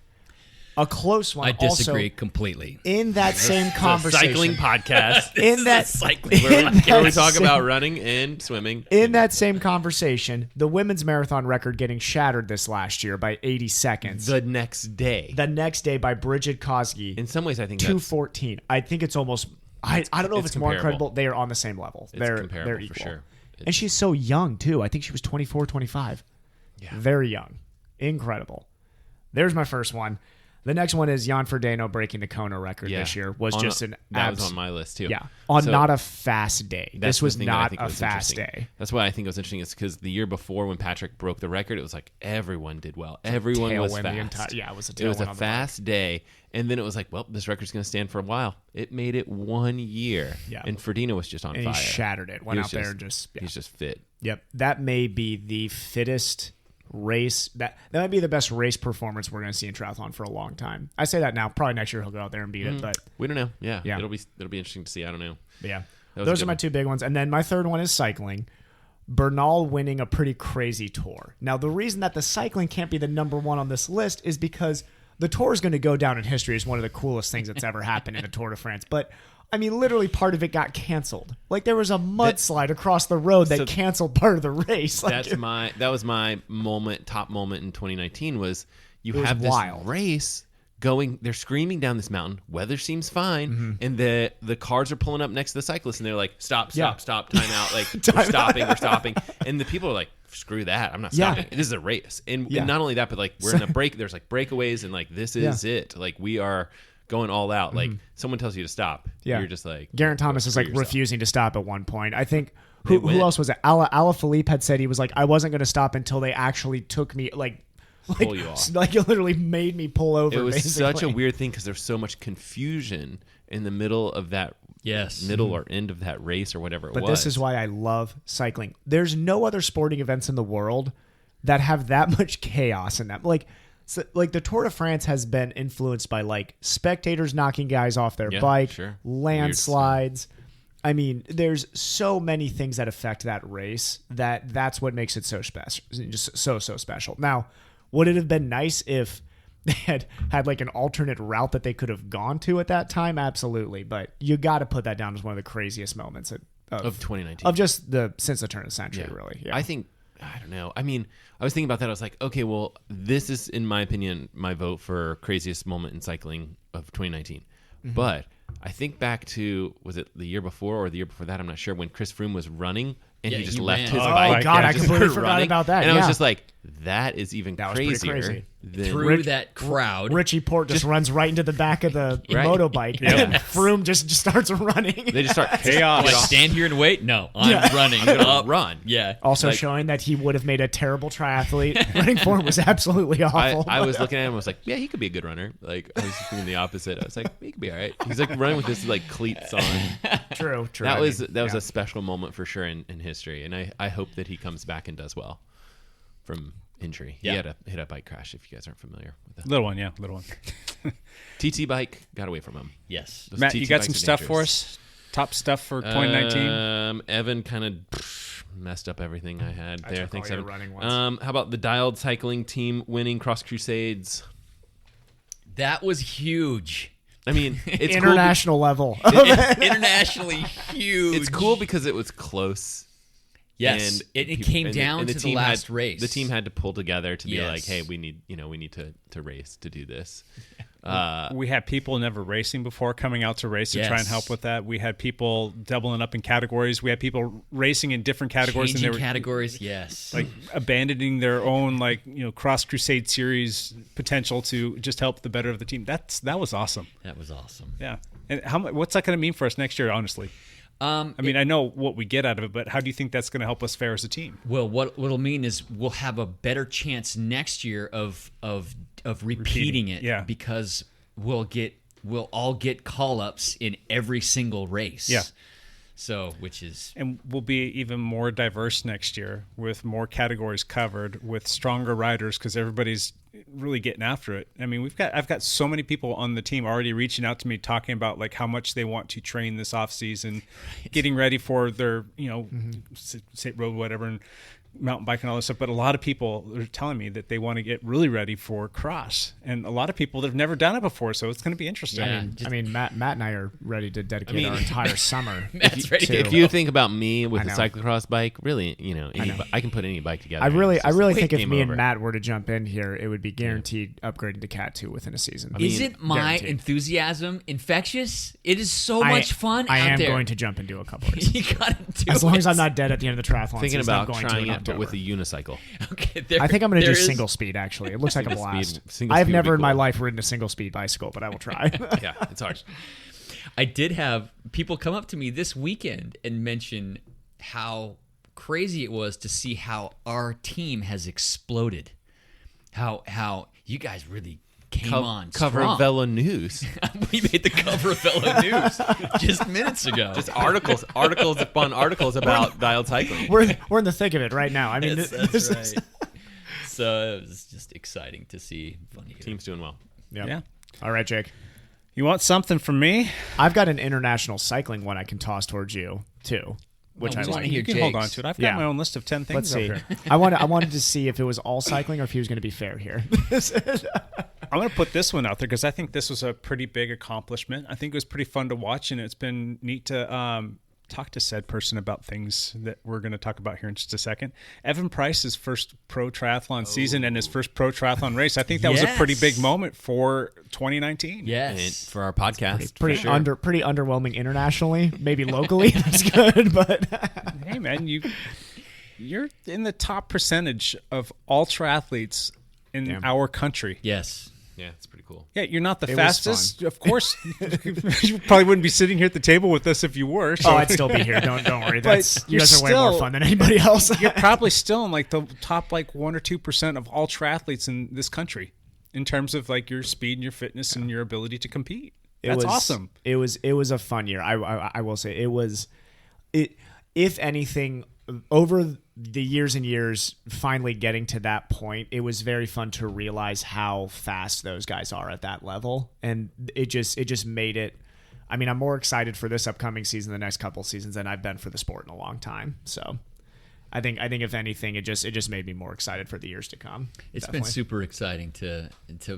A close one. I disagree also, completely. In that same conversation, cycling podcast. In that cycling, where we talk about running and swimming. In that same conversation, the women's marathon record getting shattered this last year by 80 seconds. The next day by Bridget Kosgei. In some ways, I think 2:14. I think it's almost. I don't know if it's more incredible. They are on the same level. They're equal. For sure. And she's so young too. I think she was 24, 25. Yeah. Very young. Incredible. There's my first one. The next one is Jan Frodeno breaking the Kona record this year. That was on my list too. Yeah. Not a fast day. This was not a fast day. That's why I think it was interesting. Is because the year before when Patrick broke the record, it was like everyone did well. Everyone was fast. It was a tailwind. It was a fast day. And then it was like, well, this record's going to stand for a while. It made it 1 year. Yeah. And Frodeno was just on and fire. He shattered it. Went out there and just... Yeah. He's just fit. Yep. That may be the fittest race. That might be the best race performance we're going to see in triathlon for a long time. I say that now. Probably next year he'll go out there and beat it. But we don't know. Yeah. It'll be interesting to see. I don't know. But yeah. Those are my two big ones. And then my third one is cycling. Bernal winning a pretty crazy tour. Now, the reason that the cycling can't be the number one on this list is because the tour is going to go down in history as one of the coolest things that's ever happened in the Tour de France. But, I mean, literally part of it got canceled. Like, there was a mudslide across the road that canceled part of the race. Like, that was my top moment in 2019 was you have this race going, they're screaming down this mountain, weather seems fine, and the cars are pulling up next to the cyclists, and they're like, stop, time out, like, we're stopping. And the people are like, screw that, I'm not stopping. This is a race. And not only that, but like we're in a break, there's like breakaways, and like this is it. Like we are going all out. Like someone tells you to stop. You're just like Geraint Thomas is like refusing to stop at one point. I think who else was it? Alaphilippe had said he was like, I wasn't going to stop until they actually took me pull you off. Like it literally made me pull over. It was basically. such a weird thing because there's so much confusion in the middle of that middle or end of that race or whatever it was. But this is why I love cycling. There's no other sporting events in the world that have that much chaos in them. Like the Tour de France has been influenced by like spectators knocking guys off their bike, landslides. I mean, there's so many things that affect that race that's what makes it so special. Just so special. Now, would it have been nice if they had like an alternate route that they could have gone to at that time? Absolutely. But you got to put that down as one of the craziest moments of 2019. Of just since the turn of the century, really. Yeah. I don't know. I mean, I was thinking about that. I was like, okay, well, this is, in my opinion, my vote for craziest moment in cycling of 2019. Mm-hmm. But I think back to, was it the year before or the year before that? I'm not sure. When Chris Froome was running and he left his bike. Oh, God, I completely forgot about that. And I was just like, that is even crazier. Crazy. through that crowd. Richie Port just runs right into the back of the motorbike, and Froome just starts running. They just start chaos. Do I stand here and wait? No, I'm running. I'm gonna run. Yeah. Also showing that he would have made a terrible triathlete. Running for him was absolutely awful. I was looking at him. I was like, yeah, he could be a good runner. Like I was thinking the opposite. I was like, he could be all right. He's like running with this like cleats on. True. That was a special moment for sure in history, and I hope that he comes back and does well from injury. He had hit a bike crash, if you guys aren't familiar with that. Little one. TT bike, got away from him. Yes. Those Matt, TT you got bikes some are stuff for dangerous. us? Top stuff for 2019? Evan kind of messed up everything I had there. Thanks, all Evan. your running ones. How about the Dialed Cycling team winning Cross Crusades? That was huge. I mean, it's international level. Internationally huge. It's cool because it was close. Yes, and it came down to the last race. The team had to pull together to be like, "Hey, we need to race to do this." We had people never racing before coming out to race to try and help with that. We had people doubling up in categories. We had people racing in different categories. Changing and they were, categories, yes. Like abandoning their own Cross Crusade Series potential to just help the better of the team. That was awesome. That was awesome. Yeah. And what's that going to mean for us next year, honestly? I know what we get out of it, but how do you think that's going to help us fare as a team? Well, what it'll mean is we'll have a better chance next year of repeating it, because we'll all get call-ups in every single race. Yeah. So, and we'll be even more diverse next year with more categories covered, with stronger riders, because everybody's really getting after it. I mean, I've got so many people on the team already reaching out to me talking about like how much they want to train this off season, getting ready for their state road, whatever, and mountain bike and all this stuff. But a lot of people are telling me that they want to get really ready for cross, and a lot of people that have never done it before, so it's going to be interesting. Yeah, Matt and I are ready to dedicate our entire summer. If you think about me with a cyclocross bike, really, I can put any bike together. I really think if me and Matt were to jump in here, it would be guaranteed upgrading to Cat 2 within a season. Isn't my enthusiasm infectious? It is so much fun I out am there. going to jump into a couple races. You gotta do as long as I'm not dead at the end of the triathlon. Thinking season, about I'm going trying to it, but with a unicycle. Okay, I think I'm going to do single speed, actually. It looks like a Single blast. speed I've would never be in my cool. life ridden a single speed bicycle, but I will try. Yeah, it's hard. I did have people come up to me this weekend and mention how crazy it was to see how our team has exploded. How you guys really came on cover strong. of Velo News. We made the cover of Velo News just minutes ago. Just articles upon articles about dialed cycling. we're in the thick of it right now. I mean, Yes, this that's is right. So it was just exciting to see. Funny. Team's doing well. Yep. Yeah. All right, Jake. You want something from me? I've got an international cycling one I can toss towards you too, which I just like. wanna hear You can hold Jake's. on to it. I've got my own list of 10 Let's things up see. here. I wanted to see if it was all cycling or if he was going to be fair here. I'm going to put this one out there because I think this was a pretty big accomplishment. I think it was pretty fun to watch, and it's been neat to talk to said person about things that we're going to talk about here in just a second. Evan Price's first pro triathlon season and his first pro triathlon race. I think that was a pretty big moment for 2019. Yes. And for our podcast. pretty for sure. pretty underwhelming internationally, maybe locally. That's good, but Hey, man, you're in the top percentage of all triathletes in our country. Yes. Yeah, it's pretty cool. Yeah, you're not the It was fastest. Of course, you probably wouldn't be sitting here at the table with us if you were. So. I'd still be here. Don't worry. But You guys are way more still- fun than anybody else. You're probably still in like the top 1 or 2% of all triathletes in this country in terms of like your speed and your fitness and your ability to compete. That's awesome. It was a fun year. I will say it was. If anything, over the years and years, finally getting to that point, it was very fun to realize how fast those guys are at that level, and it just made it. I mean, I'm more excited for this upcoming season, the next couple seasons, than I've been for the sport in a long time. So, I think if anything, it just made me more excited for the years to come. It's Definitely. been super exciting to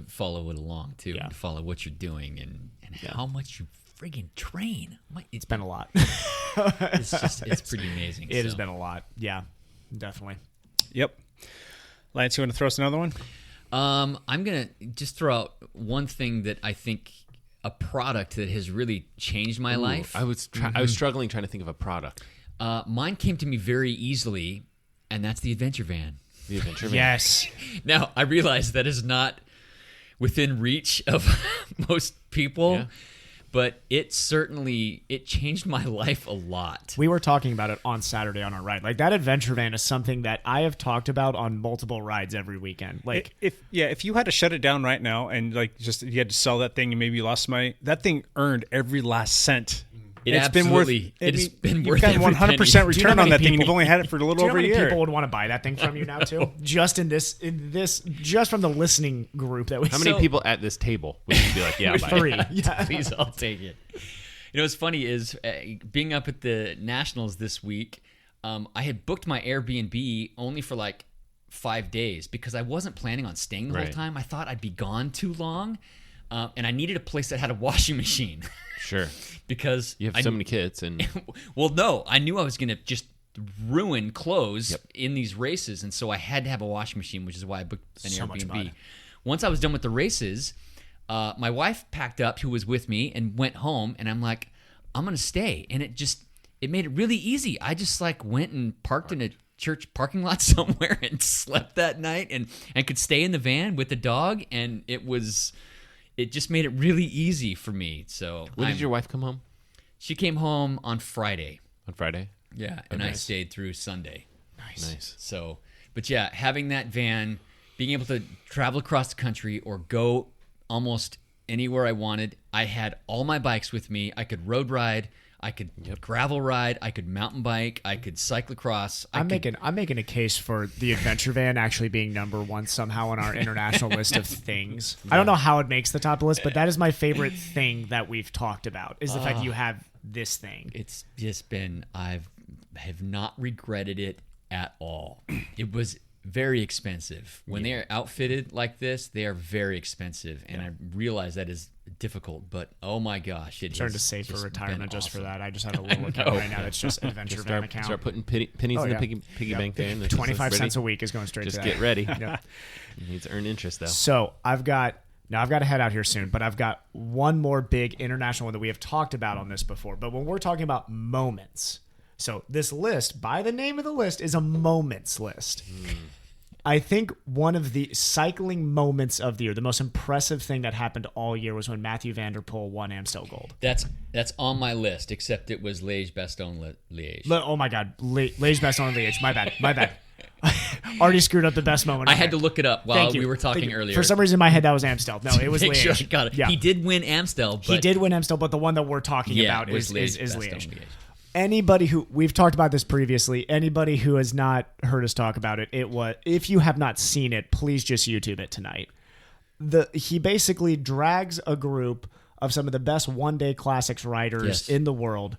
follow it along too, Yeah. and to follow what you're doing and how much you friggin' train. It's been a lot. It's pretty amazing. It has been a lot. Yeah, definitely. Yep. Lance, you want to throw us another one? I'm gonna just throw out one thing that I think a product that has really changed my life. I was struggling trying to think of a product. Mine came to me very easily, and that's the adventure van. The adventure van. Yes. Now, I realize that is not within reach of most people, but it changed my life a lot. We were talking about it on Saturday on our ride. Like, that adventure van is something that I have talked about on multiple rides every weekend. Like, if you had to shut it down right now and like just you had to sell that thing and maybe you lost money, that thing earned every last cent. It's been worth every 100% return on that thing. And you've only had it for a little over a year. Do you know how many people would want to buy that thing from you now too? Just just from the listening group that we. How many people at this table would you be like, yeah, buy 3? It. Yeah. Please, I'll take it. You know what's funny is being up at the Nationals this week. I had booked my Airbnb only for like 5 days because I wasn't planning on staying the whole time. I thought I'd be gone too long, and I needed a place that had a washing machine. Sure. Because you have so many kids and well, no, I knew I was going to just ruin clothes in these races, and so I had to have a washing machine, which is why I booked an Airbnb. Once I was done with the races, my wife packed up, who was with me, and went home, and I'm like, I'm going to stay, and it made it really easy. I just like went and parked in a church parking lot somewhere and slept that night, and could stay in the van with the dog, and it just made it really easy for me. So when did your wife come home? She came home on Friday. On Friday? Yeah, and I stayed through Sunday. Nice. So, but yeah, having that van, being able to travel across the country or go almost anywhere I wanted. I had all my bikes with me. I could road ride. I could gravel ride. I could mountain bike. I could cyclocross. I'm making a case for the adventure van actually being number one somehow on our international list of things. I don't know how it makes the top list, but that is my favorite thing that we've talked about is the fact you have this thing. It's just been, I have not regretted it at all. It was very expensive. When they are outfitted like this, they are very expensive, and I realize that is difficult, but oh my gosh, I'm starting to save for retirement just for that. I just have a little account right now that's just adventure van account. Start putting pennies in the piggy bank there. And 25 cents a week is going straight to that. Just get ready. You need to earn interest though. So I've got to head out here soon, but I've got one more big international one that we have talked about on this before. But when we're talking about moments, so this list, by the name of the list, is a moments list. I think one of the cycling moments of the year, the most impressive thing that happened all year was when Mathieu van der Poel won Amstel Gold. That's on my list, except it was Liège-Bastogne-Liège. Oh my God, Liège-Bastogne-Liège. My bad. Already screwed up the best moment. I had to look it up while we were talking earlier. For some reason in my head that was Amstel. No, it was Liège. Sure I got it. Yeah. He did win Amstel. But the one that we're talking about is Liège. Liège. Anybody who, we've talked about this previously, anybody who has not heard us talk about it, if you have not seen it, please just YouTube it tonight. He basically drags a group of some of the best one-day classics riders in the world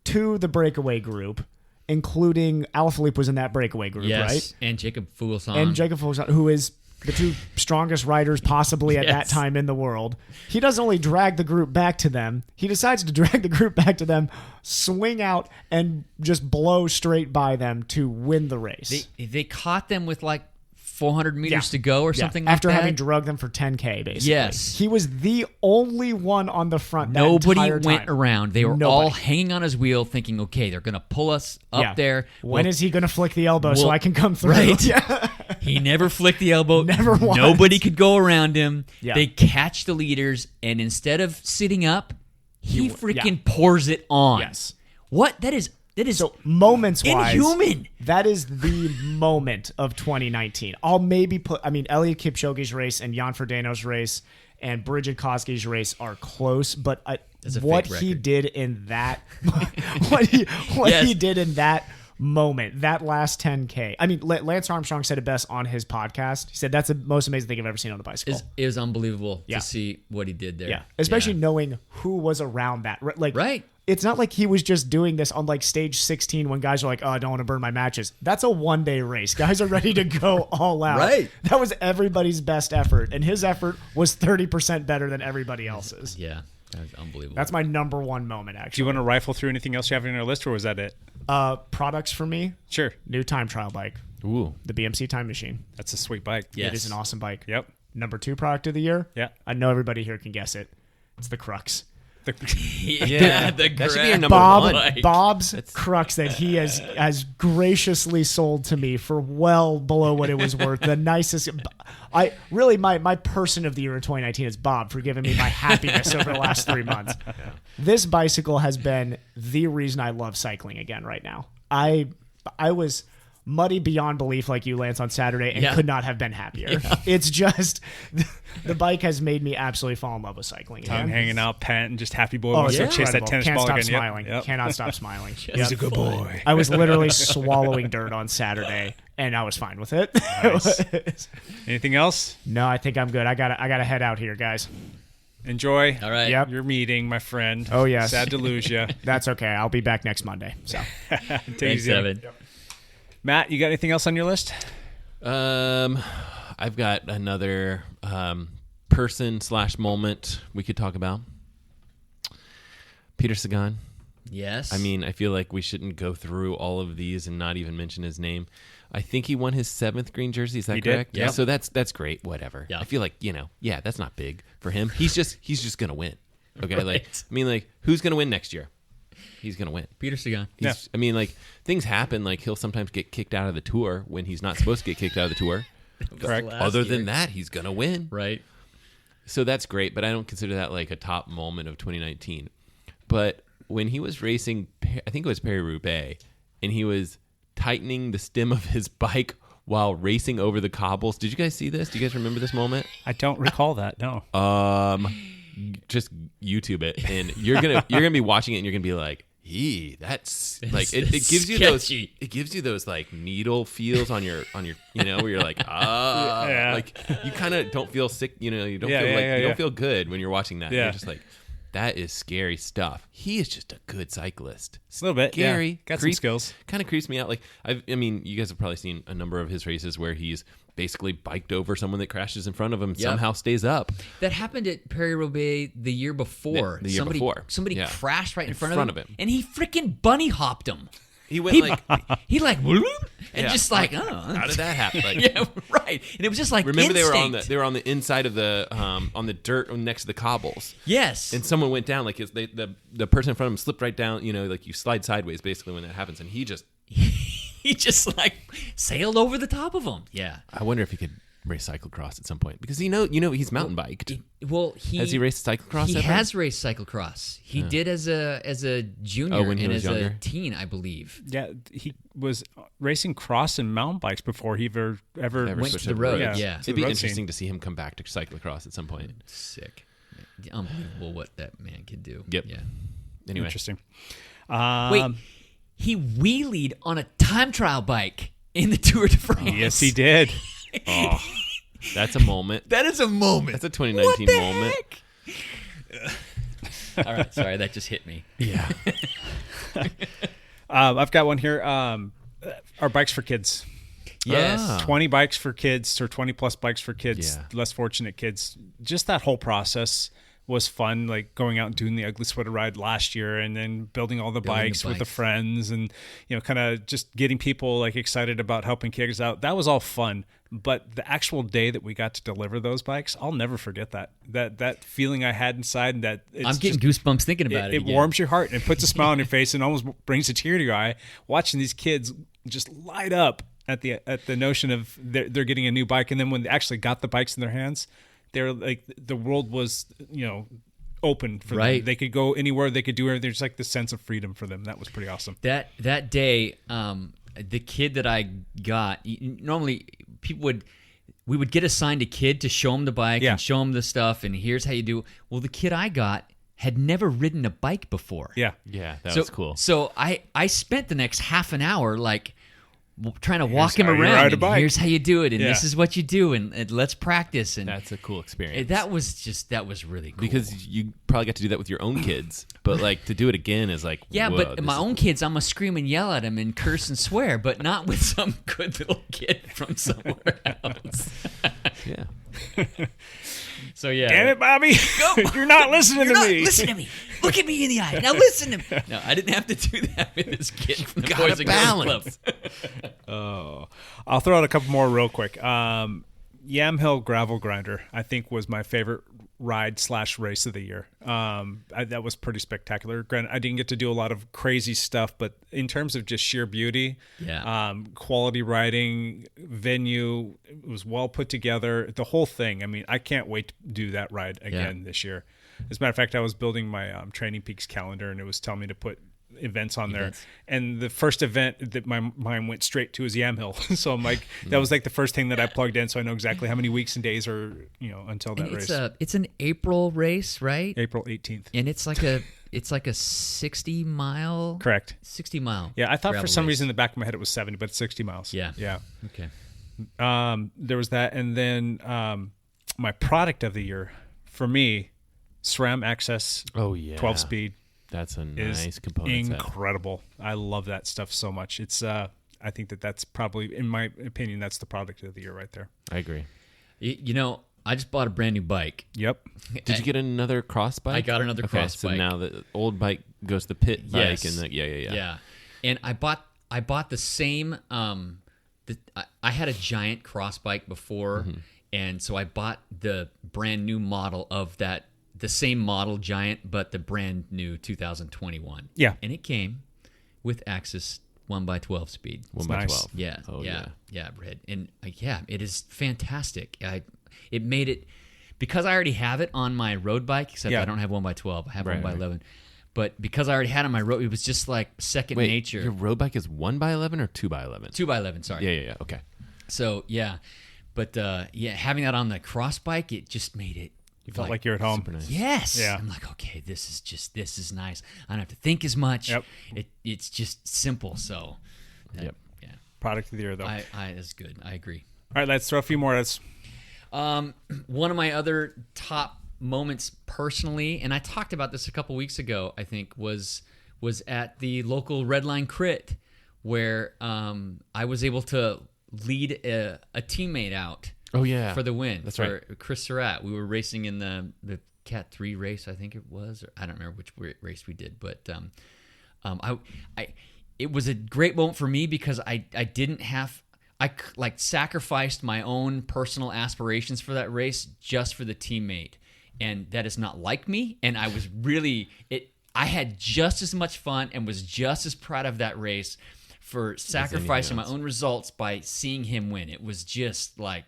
to the breakaway group, including Alaphilippe was in that breakaway group, right? And Jacob Fuglsang. Who is the two strongest riders possibly at that time in the world. He doesn't only drag the group back to them, he decides to drag the group back to them, swing out, and just blow straight by them to win the race. They caught them with like 400 meters to go or something like after that. having drugged them for 10K, basically. Yes. He was the only one on the front that Nobody entire time. went around. They were all hanging on his wheel thinking, okay, they're going to pull us up there. When is he going to flick the elbow so I can come through? Right. He never flicked the elbow. Never once. Nobody could go around him. Yeah. They catch the leaders, and instead of sitting up, he freaking pours it on. Yes. What? That is so moments-wise, inhuman. That is the moment of 2019. I'll maybe Eliud Kipchoge's race and Jan Frodeno's race and Bridget Koski's race are close, but what he did in that, he did in that moment, that last 10K. I mean, Lance Armstrong said it best on his podcast. He said that's the most amazing thing I've ever seen on a bicycle. It was unbelievable to see what he did there. Yeah, especially knowing who was around that. Right. It's not like he was just doing this on like stage 16 when guys are like, oh, I don't want to burn my matches. That's a one-day race. Guys are ready to go all out. Right. That was everybody's best effort, and his effort was 30% better than everybody else's. Yeah, that's unbelievable. That's my number one moment, actually. Do you want to rifle through anything else you have on your list, or was that it? Products for me? Sure. New time trial bike. Ooh. The BMC Time Machine. That's a sweet bike. Yes. It is an awesome bike. Yep. Number 2 product of the year? Yeah. I know everybody here can guess it. It's the Crux. Yeah, that should be your number Bob, one. Bob's crux that he has graciously sold to me for well below what it was worth. The nicest. My person of the year in 2019 is Bob for giving me my happiness over the last 3 months. Yeah. This bicycle has been the reason I love cycling again right now. I was muddy beyond belief like you, Lance, on Saturday and could not have been happier. Yeah. It's just the bike has made me absolutely fall in love with cycling. Tongue hanging out, panting, just happy boy. Wants to chase that tennis Can't ball stop again. Smiling. Yep. Cannot stop smiling. He's a good boy. I was literally swallowing dirt on Saturday, and I was fine with it. Nice. Anything else? No, I think I'm good. I gotta head out here, guys. Enjoy. All right. Yep. Your meeting, my friend. Oh yes. Sad to lose you. That's okay. I'll be back next Monday. So Thanks, Evan. Yep. Matt, you got anything else on your list? I've got another person/moment we could talk about. Peter Sagan. Yes. I mean, I feel like we shouldn't go through all of these and not even mention his name. I think he won his 7th green jersey. Is that correct? Yeah. So that's great. Whatever. Yeah. I feel like, that's not big for him. He's just gonna win. Okay. Right. Who's gonna win next year? He's going to win. Peter Sagan. I mean, things happen. He'll sometimes get kicked out of the tour when he's not supposed to get kicked out of the tour. Correct. Other than that, he's going to win. Right. So that's great, but I don't consider that a top moment of 2019. But when he was racing, I think it was Paris-Roubaix, and he was tightening the stem of his bike while racing over the cobbles. Did you guys see this? Do you guys remember this moment? I don't recall that. No. Just YouTube it, and you're gonna be watching it, and you're gonna be like, that's it gives you those. It gives you those needle feels on your where you're like, you kind of don't feel sick. You don't feel good when you're watching that. Yeah. You're just like, that is scary stuff. He is just a good cyclist. A little bit. Gary got some skills. Kind of creeps me out. You guys have probably seen a number of his races where he's basically biked over someone that crashes in front of him and somehow stays up. That happened at Paris-Roubaix the year before. Somebody crashed right in front of him, and he freaking bunny hopped him. He went and just how did that happen? Yeah, right. And it was just remember instinct. they were on the inside of the on the dirt next to the cobbles. Yes. And someone went down the person in front of him slipped right down. You slide sideways basically when that happens, and he just sailed over the top of him. Yeah. I wonder if he could race cyclocross at some point because he's mountain biked. Has he raced cyclocross? He ever? has raced cyclocross. He did as a junior when he and was as younger? a teen, I believe. Yeah, he was racing cross and mountain bikes before he ever went to the road. Yeah. It'd be interesting to see him come back to cyclocross at some point. Sick. Unbelievable what that man can do. Yep. Yeah. Anyway. Interesting. Wait, he wheelied on a time trial bike in the Tour de France. Yes, he did. Oh, that's a moment. That is a moment. That's a 2019 moment. All right, sorry, that just hit me. Yeah. I've got one here. Our bikes for kids. Yes. 20 bikes for kids or 20 plus bikes for kids, less fortunate kids. Just that whole process was fun, going out and doing the Ugly Sweater Ride last year and then building all the bikes with the friends and, kind of just getting people excited about helping kids out. That was all fun. But the actual day that we got to deliver those bikes, I'll never forget that. That feeling I had inside. That I'm getting goosebumps thinking about it. It warms your heart and it puts a smile on your face and almost brings a tear to your eye watching these kids just light up at the notion of they're getting a new bike. And then when they actually got the bikes in their hands, they're the world was, open for them. They could go anywhere. They could do everything. There's the sense of freedom for them. That was pretty awesome. That day, the kid that I got, normally we would get assigned a kid to show him the bike and show him the stuff. And here's how you do. Well, the kid I got had never ridden a bike before. Yeah. Yeah. That was cool. So I spent the next half an hour trying to walk him around. And here's how you do it, and this is what you do, and let's practice. And that's a cool experience. That was really cool because you probably got to do that with your own kids, but to do it again is but my own kids, I'm gonna scream and yell at them and curse and swear, but not with some good little kid from somewhere else. Yeah. So yeah. Damn it, Bobby! You're not listening to me. Listen to me. Look at me in the eye. Now listen to me. No, I didn't have to do that with this kid from the Boys and Girls Club. Oh, I'll throw out a couple more real quick. Yamhill Gravel Grinder, I think, was my favorite ride / race of the year. That was pretty spectacular. Granted, I didn't get to do a lot of crazy stuff, but in terms of just sheer beauty, quality riding, venue, it was well put together. The whole thing. I mean, I can't wait to do that ride again this year. As a matter of fact, I was building my Training Peaks calendar, and it was telling me to put events on there, and the first event that my mind went straight to is Yamhill. So I'm like, that was like the first thing that I plugged in, so I know exactly how many weeks and days are until that race. It's an April race, right? April 18th, and it's like a 60-mile. Correct. 60-mile. Yeah, I thought for some race. reason in the back of my head it was 70, but it's 60 miles. Yeah. Okay. There was that, and then my product of the year for me, SRAM Access. 12 speed. That's a nice component. Incredible. I love that stuff so much. It's I think that's probably, in my opinion, that's the product of the year right there. I agree. I just bought a brand new bike. Yep. Did you get another cross bike? I got another cross so bike. Now the old bike goes to the pit bike, and yeah. And I bought the same. I had a giant cross bike before, and so I bought the brand new model of that. The same model Giant, but the brand new 2021. Yeah. And it came with Axis 1x12 speed. 1x12. Yeah. Red. And it is fantastic. It made it, because I already have it on my road bike, except I don't have 1x12. I have 1x11. But because I already had it on my road, it was just like second nature. Your road bike is 1x11 or 2x11? 2x11, sorry. Yeah. Okay. So, But, having that on the cross bike, it just made it. You felt like you're at home. Super nice. Yes. Yeah. I'm like, okay, this is nice. I don't have to think as much. Yep. It's just simple. So, Yeah. Product of the year, though. That's good. I agree. All right, let's throw a few more. One of my other top moments personally, and I talked about this a couple weeks ago, I think, was at the local Redline Crit, where I was able to lead a teammate out. For the win. That's for right. Chris Surratt. We were racing in the Cat 3 race, I think it was. Or I don't remember which race we did, but it was a great moment for me because I didn't have I sacrificed my own personal aspirations for that race just for the teammate, and that is not like me. And I was really I had just as much fun and was just as proud of that race for sacrificing my own results by seeing him win. It was just like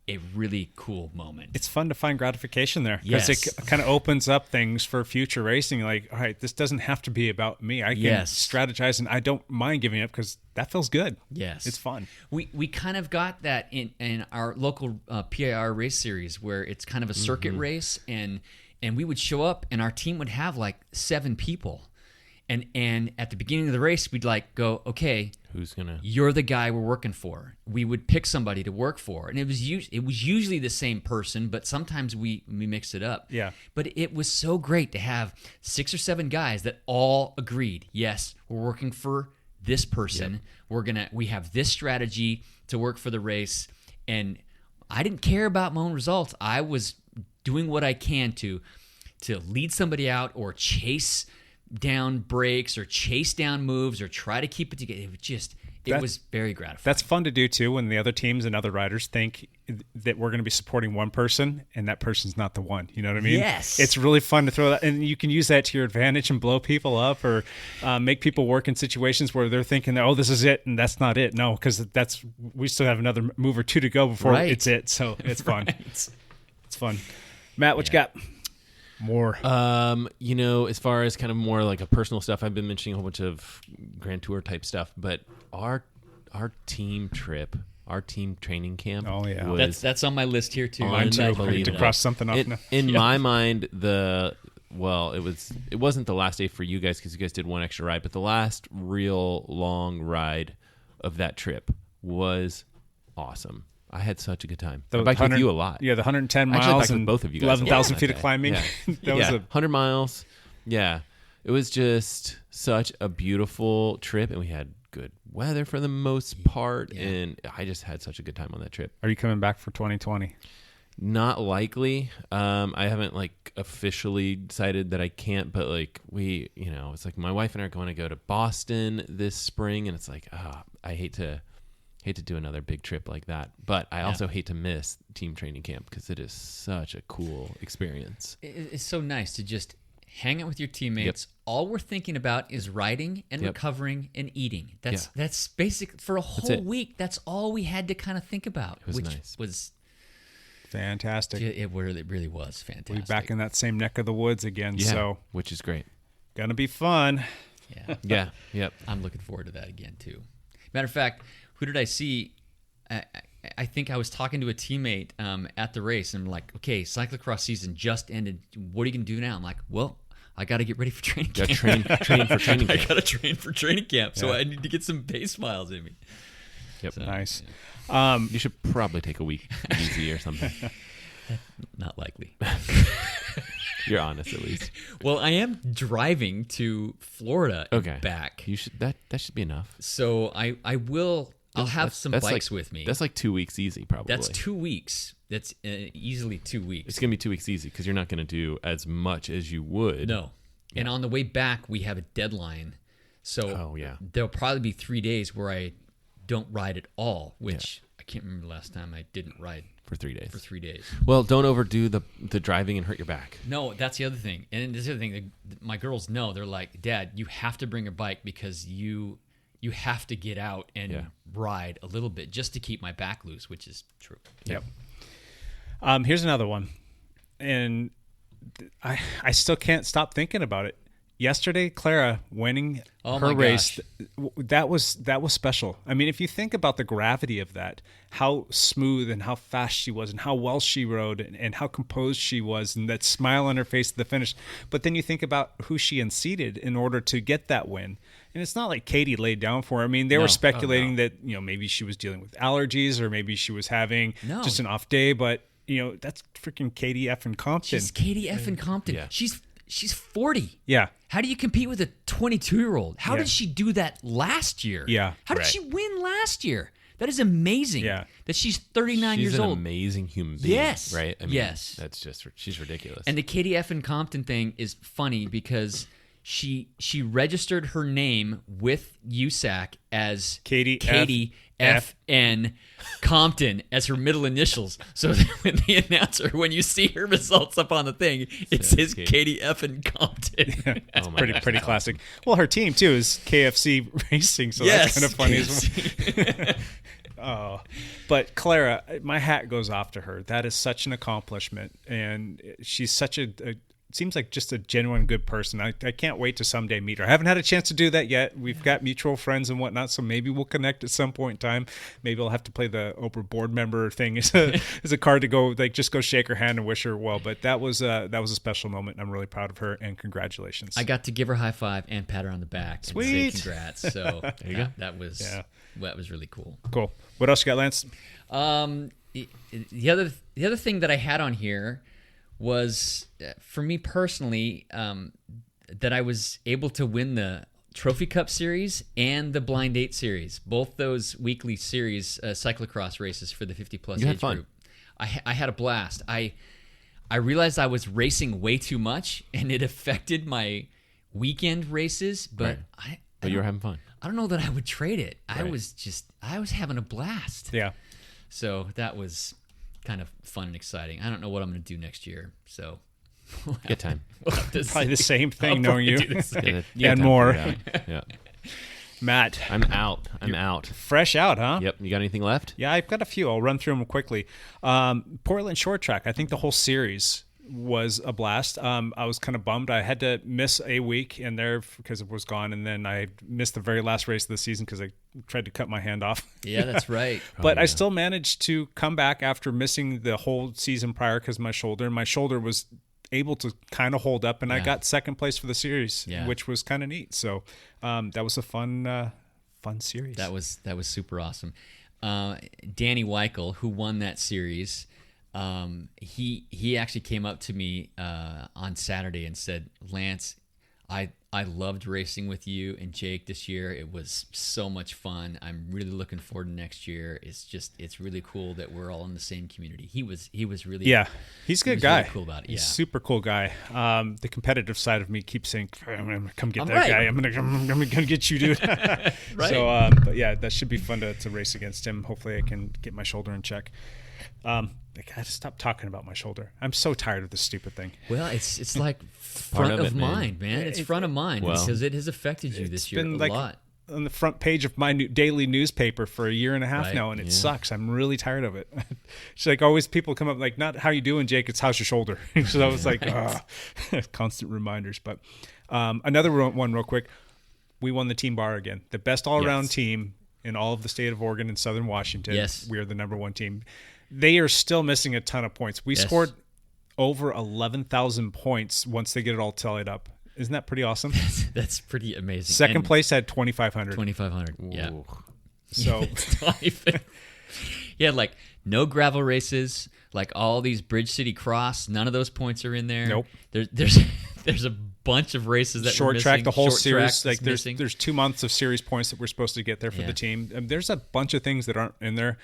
a really cool moment. It's fun to find gratification there because it kind of opens up things for future racing. Like, all right, this doesn't have to be about me. I can strategize, and I don't mind giving up because that feels good. Yes, it's fun. We kind of got that in our local PIR race series where it's kind of a circuit race, and we would show up and our team would have like 7 people. And at the beginning of the race, we'd like go, okay, you're the guy we're working for. We would pick somebody to work for, and it was usually the same person, but sometimes we mixed it up. Yeah. But it was so great to have 6 or 7 guys that all agreed, yes, we're working for this person. Yep. We have this strategy to work for the race, and I didn't care about my own results. I was doing what I can to lead somebody out or chase down breaks or chase down moves or try to keep it together. It was very gratifying. That's fun to do too when the other teams and other riders think that we're going to be supporting one person and that person's not the one. You know what I mean? Yes. It's really fun to throw that, and you can use that to your advantage and blow people up or make people work in situations where they're thinking, oh, this is it, and that's not it. No, because we still have another move or 2 to go before it's it. So it's fun. It's fun. Matt, what you got? More. As far as kind of more like a personal stuff, I've been mentioning a whole bunch of Grand Tour type stuff, but our team trip, our team training camp. Oh yeah, that's on my list here too. Mine too. I need to cross something off. In my mind, it wasn't the last day for you guys because you guys did one extra ride, but the last real long ride of that trip was awesome. I had such a good time. I biked with you a lot. Yeah, the 110 miles I biked and with both of you guys 11,000 feet of climbing. Yeah. That was 100 miles. Yeah. It was just such a beautiful trip, and we had good weather for the most part, and I just had such a good time on that trip. Are you coming back for 2020? Not likely. I haven't officially decided that I can't, but it's like my wife and I are going to go to Boston this spring, and it's like, I hate to Hate to do another big trip like that, but I also hate to miss team training camp because it is such a cool experience. It's so nice to just hang out with your teammates. Yep. All we're thinking about is riding and recovering and eating. That's basic for a whole week. That's all we had to kind of think about, which was fantastic. It really was fantastic. We're back in that same neck of the woods again. So which is great. Gonna be fun. Yeah. Yep. I'm looking forward to that again too. Matter of fact, who did I see? I think I was talking to a teammate at the race, and I'm like, okay, cyclocross season just ended. What are you going to do now? I'm like, well, I got to get ready for training camp. Train for training camp. I got to train for training camp, so I need to get some pace miles in me. Yep. So, nice. You should probably take a week easy or something. Not likely. You're honest, at least. Well, I am driving to Florida and back. You should that should be enough. So I will. I'll have some bikes with me. That's like 2 weeks easy, probably. That's 2 weeks. That's easily 2 weeks. It's gonna be 2 weeks easy because you're not gonna do as much as you would. No. Yeah. And on the way back, we have a deadline. So there'll probably be 3 days where I don't ride at all, which I can't remember the last time I didn't ride for 3 days. For 3 days. Well, don't overdo the driving and hurt your back. No, that's the other thing. And this other thing, my girls know. They're like, Dad, you have to bring a bike because you have to get out and ride a little bit just to keep my back loose, which is true. Yep. Here's another one, and I still can't stop thinking about it. Yesterday, Clara winning her race, that was special. I mean, if you think about the gravity of that, how smooth and how fast she was and how well she rode and how composed she was and that smile on her face at the finish. But then you think about who she unseated in order to get that win. And it's not like Katie laid down for her. I mean, they were speculating that, maybe she was dealing with allergies or maybe she was having just an off day. But, that's freaking Katie effing Compton. She's Katie effing Compton. Yeah. She's 40. Yeah. How do you compete with a 22-year-old? How did she do that last year? Yeah. How did she win last year? That is amazing. Yeah. That she's 39 years old. She's an amazing human being. Yes. Right? I mean, yes. That's just, she's ridiculous. And the Katie effing Compton thing is funny because she registered her name with USAC as Katie F.N. Compton as her middle initials. So that when the announcer, when you see her results up on the thing, it says Katie F.N. Compton. That's pretty classic. Well, her team, too, is KFC Racing, so that's kind of funny as well. But Clara, my hat goes off to her. That is such an accomplishment, and she's such a seems like just a genuine good person. I can't wait to someday meet her. I haven't had a chance to do that yet. We've got mutual friends and whatnot, so maybe we'll connect at some point in time. Maybe I'll have to play the Oprah board member thing as a card to go, just go shake her hand and wish her well. But that was a special moment. I'm really proud of her, and congratulations. I got to give her a high five and pat her on the back. Sweet. And say congrats. So there you go. That was really cool. Cool. What else you got, Lance? The other thing that I had on here was, for me personally, that I was able to win the Trophy Cup Series and the Blind 8 Series, both those weekly series cyclocross races for the 50-plus age group. I had a blast. I realized I was racing way too much, and it affected my weekend races, but But you were having fun. I don't know that I would trade it. I was having a blast. Yeah. So that was kind of fun and exciting. I don't know what I'm going to do next year, so good time. Probably the same thing, knowing you, and more. Yeah. Matt, I'm out. Fresh out, huh? Yep. You got anything left? Yeah, I've got a few. I'll run through them quickly. Portland Short Track. I think the whole series was a blast. I was kind of bummed. I had to miss a week in there because it was gone, and then I missed the very last race of the season because I tried to cut my hand off. Yeah, that's right. But I still managed to come back after missing the whole season prior because my shoulder was able to kind of hold up, and I got second place for the series, which was kind of neat. So that was a fun series. That was super awesome. Danny Weichel, who won that series, he actually came up to me on Saturday and said, Lance, I loved racing with you and Jake this year. It was so much fun. I'm really looking forward to next year. It's really cool that we're all in the same community. He was really he's a good guy. Really cool about it. He's yeah. a super cool guy. The competitive side of me keeps saying, "I'm gonna come get that guy. I'm gonna get you, dude." Right. So, but yeah, that should be fun to race against him. Hopefully, I can get my shoulder in check. I gotta stop talking about my shoulder. I'm so tired of this stupid thing. Well, it's like front of mind, man. It's front of mind because it has affected you this year a lot. On the front page of my daily newspaper for a year and a half now, and it sucks. I'm really tired of it. It's like always people come up like, not how you doing, Jake, it's how's your shoulder. So I was like, constant reminders. But another one real quick. We won the team bar again. The best all-around team in all of the state of Oregon and Southern Washington. Yes. We are the number one team. They are still missing a ton of points. We scored over 11,000 points once they get it all tallied up. Isn't that pretty awesome? That's pretty amazing. Second place had 2,500. 2,500. Yeah. So yeah, like no gravel races, like all these Bridge City Cross. None of those points are in there. Nope. There's a bunch of races that short we're track, missing. the whole Short series. track Like there's 2 months of series points that we're supposed to get there for the team. And there's a bunch of things that aren't in there.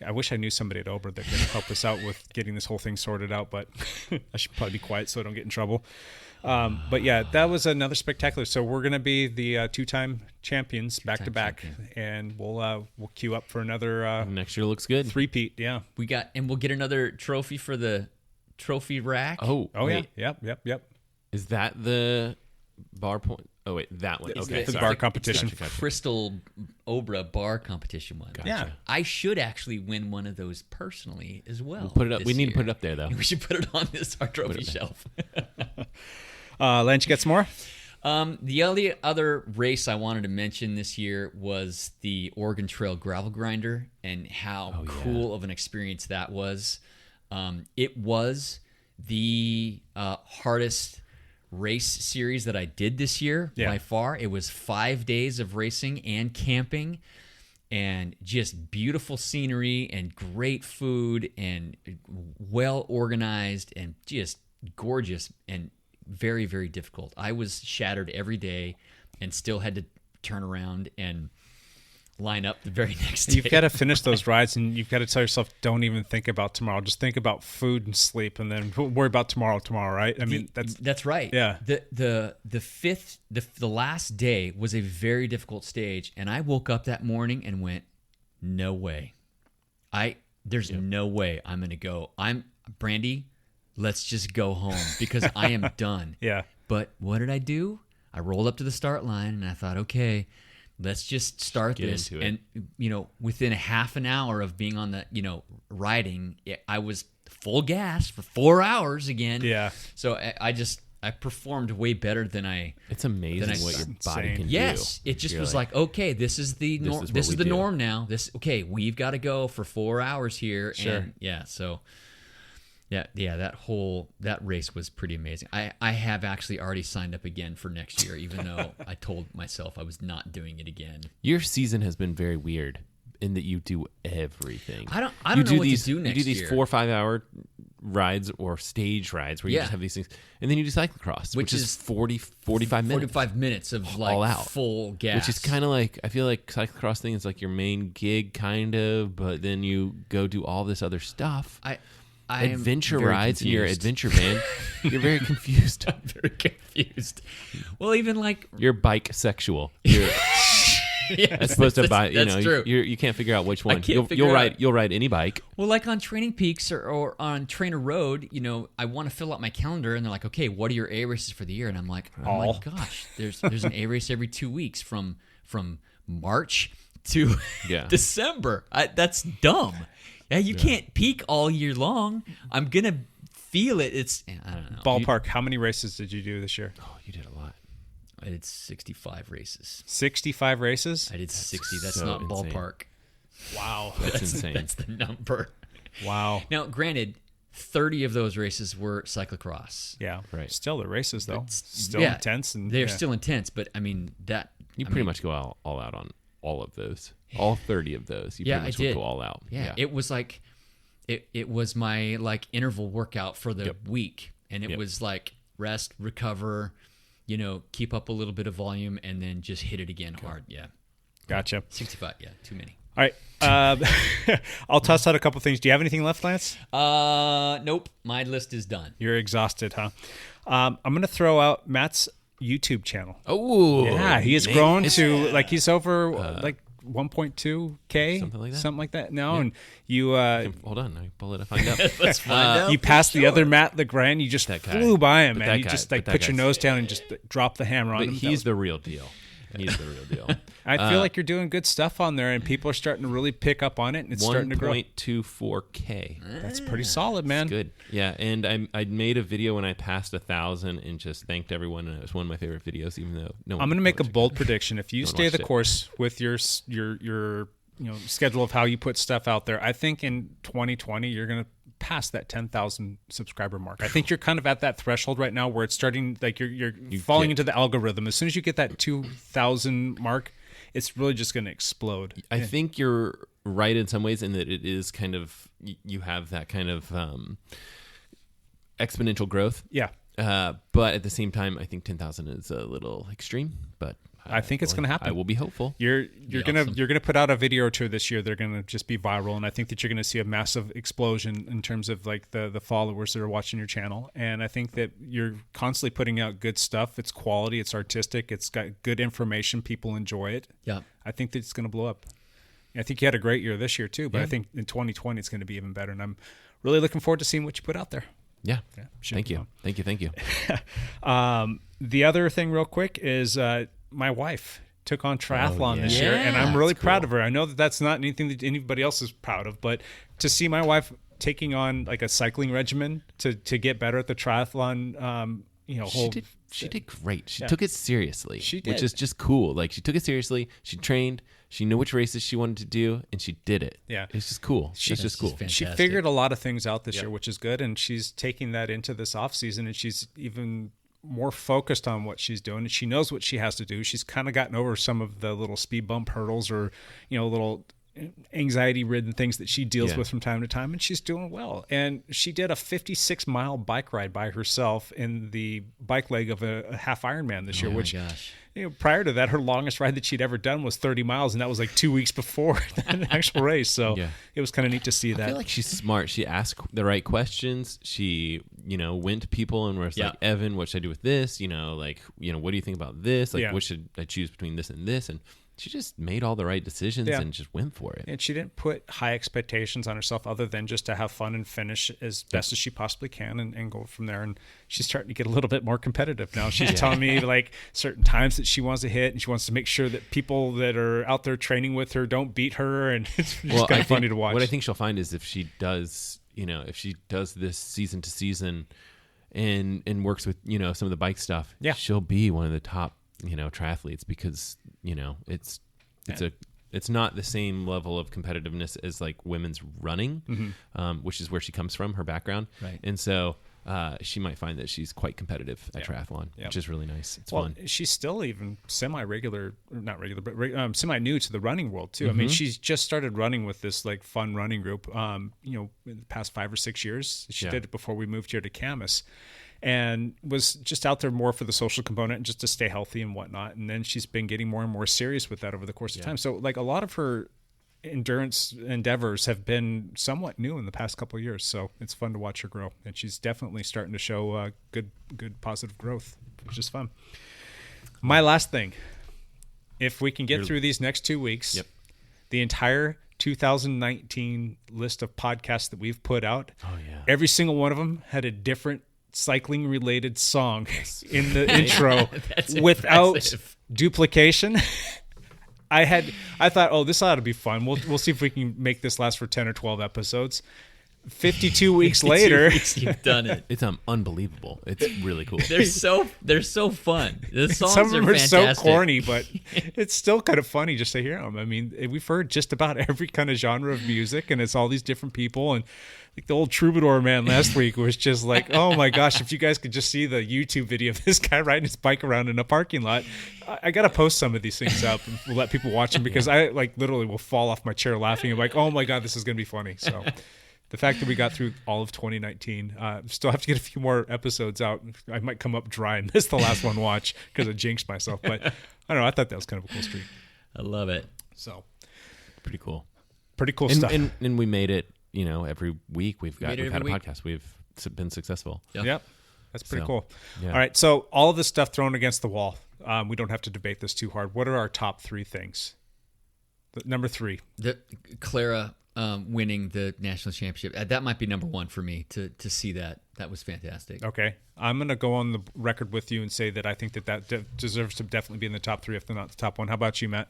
I wish I knew somebody at Ober that could help us out with getting this whole thing sorted out, but I should probably be quiet so I don't get in trouble. But yeah, that was another spectacular. So we're going to be the two-time champions back to back, and we'll queue up for another. Next year looks good. Three-peat, yeah. We'll get another trophy for the trophy rack. Oh wait. Yeah. Yep. Is that the bar point? Oh wait, that one. Okay, the bar competition. It's the Crystal Obra bar competition one. Gotcha. Yeah. I should actually win one of those personally as well. We'll put it up. We need to year. put it up there though. We should put it on our trophy shelf. Lance, you got some more? The only other race I wanted to mention this year was the Oregon Trail Gravel Grinder and how cool of an experience that was. It was the hardest race series that I did this year by far. It was 5 days of racing and camping and just beautiful scenery and great food and well organized and just gorgeous and very, very difficult. I was shattered every day and still had to turn around and line up the very next day. You've got to finish those rides, and you've got to tell yourself, don't even think about tomorrow. Just think about food and sleep, and then worry about tomorrow, right? I mean, that's right. Yeah. The last day was a very difficult stage, and I woke up that morning and went, no way. There's no way I'm going to go. Brandy, let's just go home because I am done. Yeah. But what did I do? I rolled up to the start line, and I thought, okay, let's just start this. And, within a half an hour of being on the, riding, I was full gas for 4 hours again. Yeah. So I performed way better than I. It's amazing what your body can do. Yes. It just was like, okay, this is the norm. This is the norm now. We've got to go for 4 hours here. Sure. And that race was pretty amazing. I have actually already signed up again for next year, even though I told myself I was not doing it again. Your season has been very weird in that you do everything. I don't know what to do next year. You do these 4 or 5 hour rides or stage rides where you just have these things, and then you do cyclocross, which is 45 minutes. 45 minutes of like all out. Full gas. Which is kind of like, I feel like cyclocross thing is like your main gig, kind of, but then you go do all this other stuff. Adventure rides in your adventure van. You're very confused. I'm very confused. Well, even like you're bike sexual. You're yes, supposed to buy. That's true. You can't figure out which one. You'll ride any bike. Well, like on Training Peaks or on Trainer Road, I want to fill out my calendar, and they're like, okay, what are your A races for the year? And I'm like, oh my gosh, there's an A race every 2 weeks from March to December. That's dumb. Yeah, you can't peak all year long. I'm going to feel it. I don't know. Ballpark, how many races did you do this year? Oh, you did a lot. I did 65 races. 65 races? I did 60. That's so not insane. ballpark. Wow. That's insane. That's the number. Wow. Now, granted, 30 of those races were cyclocross. Yeah. Right. Still the races, though. Still intense. And they're still intense, but I mean, You pretty much go all out on all of those. All 30 of those. You pretty much would go all out. Yeah. It was like, it was my like interval workout for the week. And it was like rest, recover, keep up a little bit of volume and then just hit it again hard. Yeah. Gotcha. 65. Yeah. Too many. All right. I'll toss out a couple things. Do you have anything left, Lance? Nope. My list is done. You're exhausted, huh? I'm going to throw out Matt's YouTube channel. Oh, yeah. He has grown to he's over 1.2K, something like that now. Yeah. And you hold on, I pull it up. Find out. Let's find out. You passed the other Matt LeGrand. You just flew by him, man. You just put your nose down and just drop the hammer on him. He's the real deal. He's the real deal. I feel like you're doing good stuff on there, and people are starting to really pick up on it, and it's starting to grow. 1.24K. That's pretty solid, man. That's good. Yeah, and I made a video when I passed 1,000 and just thanked everyone, and it was one of my favorite videos, even though no one. I'm going to make a bold prediction. If you stay the course with your schedule of how you put stuff out there, I think in 2020 you're going to pass that 10,000 subscriber mark. I think you're kind of at that threshold right now where it's starting, like you're falling into the algorithm. As soon as you get that 2,000 mark, it's really just going to explode. I think you're right in some ways in that it is kind of, you have that kind of exponential growth. Yeah. But at the same time, I think 10,000 is a little extreme, but I think it's going to happen. I will be hopeful. You're gonna put out a video or two this year. They're gonna just be viral, and I think that you're gonna see a massive explosion in terms of like the followers that are watching your channel. And I think that you're constantly putting out good stuff. It's quality. It's artistic. It's got good information. People enjoy it. Yeah. I think that it's gonna blow up. I think you had a great year this year too, but I think in 2020 it's gonna be even better. And I'm really looking forward to seeing what you put out there. Yeah. Thank you. The other thing, real quick, is my wife took on triathlon this year, and I'm really proud of her. I know that that's not anything that anybody else is proud of, but to see my wife taking on like a cycling regimen to get better at the triathlon, she did great. She took it seriously, which is just cool. Like she took it seriously. She trained. She knew which races she wanted to do, and she did it. Yeah, it's just cool. It's just cool. She figured a lot of things out this year, which is good, and she's taking that into this off season, and she's even more focused on what she's doing, and she knows what she has to do. She's kind of gotten over some of the little speed bump hurdles or little anxiety-ridden things that she deals with from time to time, and she's doing well. And she did a 56-mile bike ride by herself in the bike leg of a half Ironman this year, which prior to that, her longest ride that she'd ever done was 30 miles, and that was like 2 weeks before the actual race. So it was kind of neat to see that. I feel like she's smart. She asked the right questions. She, went to people and was like, Evan, what should I do with this? What do you think about this? Like, what should I choose between this and this? And she just made all the right decisions and just went for it. And she didn't put high expectations on herself other than just to have fun and finish as best as she possibly can and go from there. And she's starting to get a little bit more competitive now. She's telling me like certain times that she wants to hit, and she wants to make sure that people that are out there training with her don't beat her. And it's just kind of funny to watch. What I think she'll find is if she does this season to season and works with, some of the bike stuff, she'll be one of the top triathletes, because it's not the same level of competitiveness as like women's running, which is where she comes from, her background, right? And so she might find that she's quite competitive at triathlon, which is really nice. It's fun. She's still even semi-new to the running world too. I mean, she's just started running with this like fun running group. In the past 5 or 6 years, she did it before we moved here to Camas. And was just out there more for the social component and just to stay healthy and whatnot. And then she's been getting more and more serious with that over the course of time. So like a lot of her endurance endeavors have been somewhat new in the past couple of years. So it's fun to watch her grow. And she's definitely starting to show good positive growth, which is fun. My last thing, if we can get through these next 2 weeks, the entire 2019 list of podcasts that we've put out, every single one of them had a different cycling related song in the intro without duplication. I thought, this ought to be fun. We'll see if we can make this last for 10 or 12 episodes. 52 weeks later, you've done it. It's unbelievable. It's really cool. They're so fun. The songs some of them are so corny, but it's still kind of funny just to hear them. I mean, we've heard just about every kind of genre of music, and it's all these different people. And like the old Troubadour man last week was just like, oh my gosh, if you guys could just see the YouTube video of this guy riding his bike around in a parking lot. I got to post some of these things up and we'll let people watch them, because I like literally will fall off my chair laughing. I'm like, oh my God, this is going to be funny. So The fact that we got through all of 2019, still have to get a few more episodes out. I might come up dry and miss the last one watch because I jinxed myself. But I don't know. I thought that was kind of a cool streak. I love it. So pretty cool. Pretty cool stuff. And we made it, every week we've had a week. podcast. We've been successful. Yep. That's pretty cool. Yeah. All right. So all of this stuff thrown against the wall. We don't have to debate this too hard. What are our top 3 things? Number 3. Clara winning the national championship. That might be number 1 for me to see that. That was fantastic. Okay. I'm going to go on the record with you and say that I think that deserves to definitely be in the top 3, if not the top 1. How about you, Matt?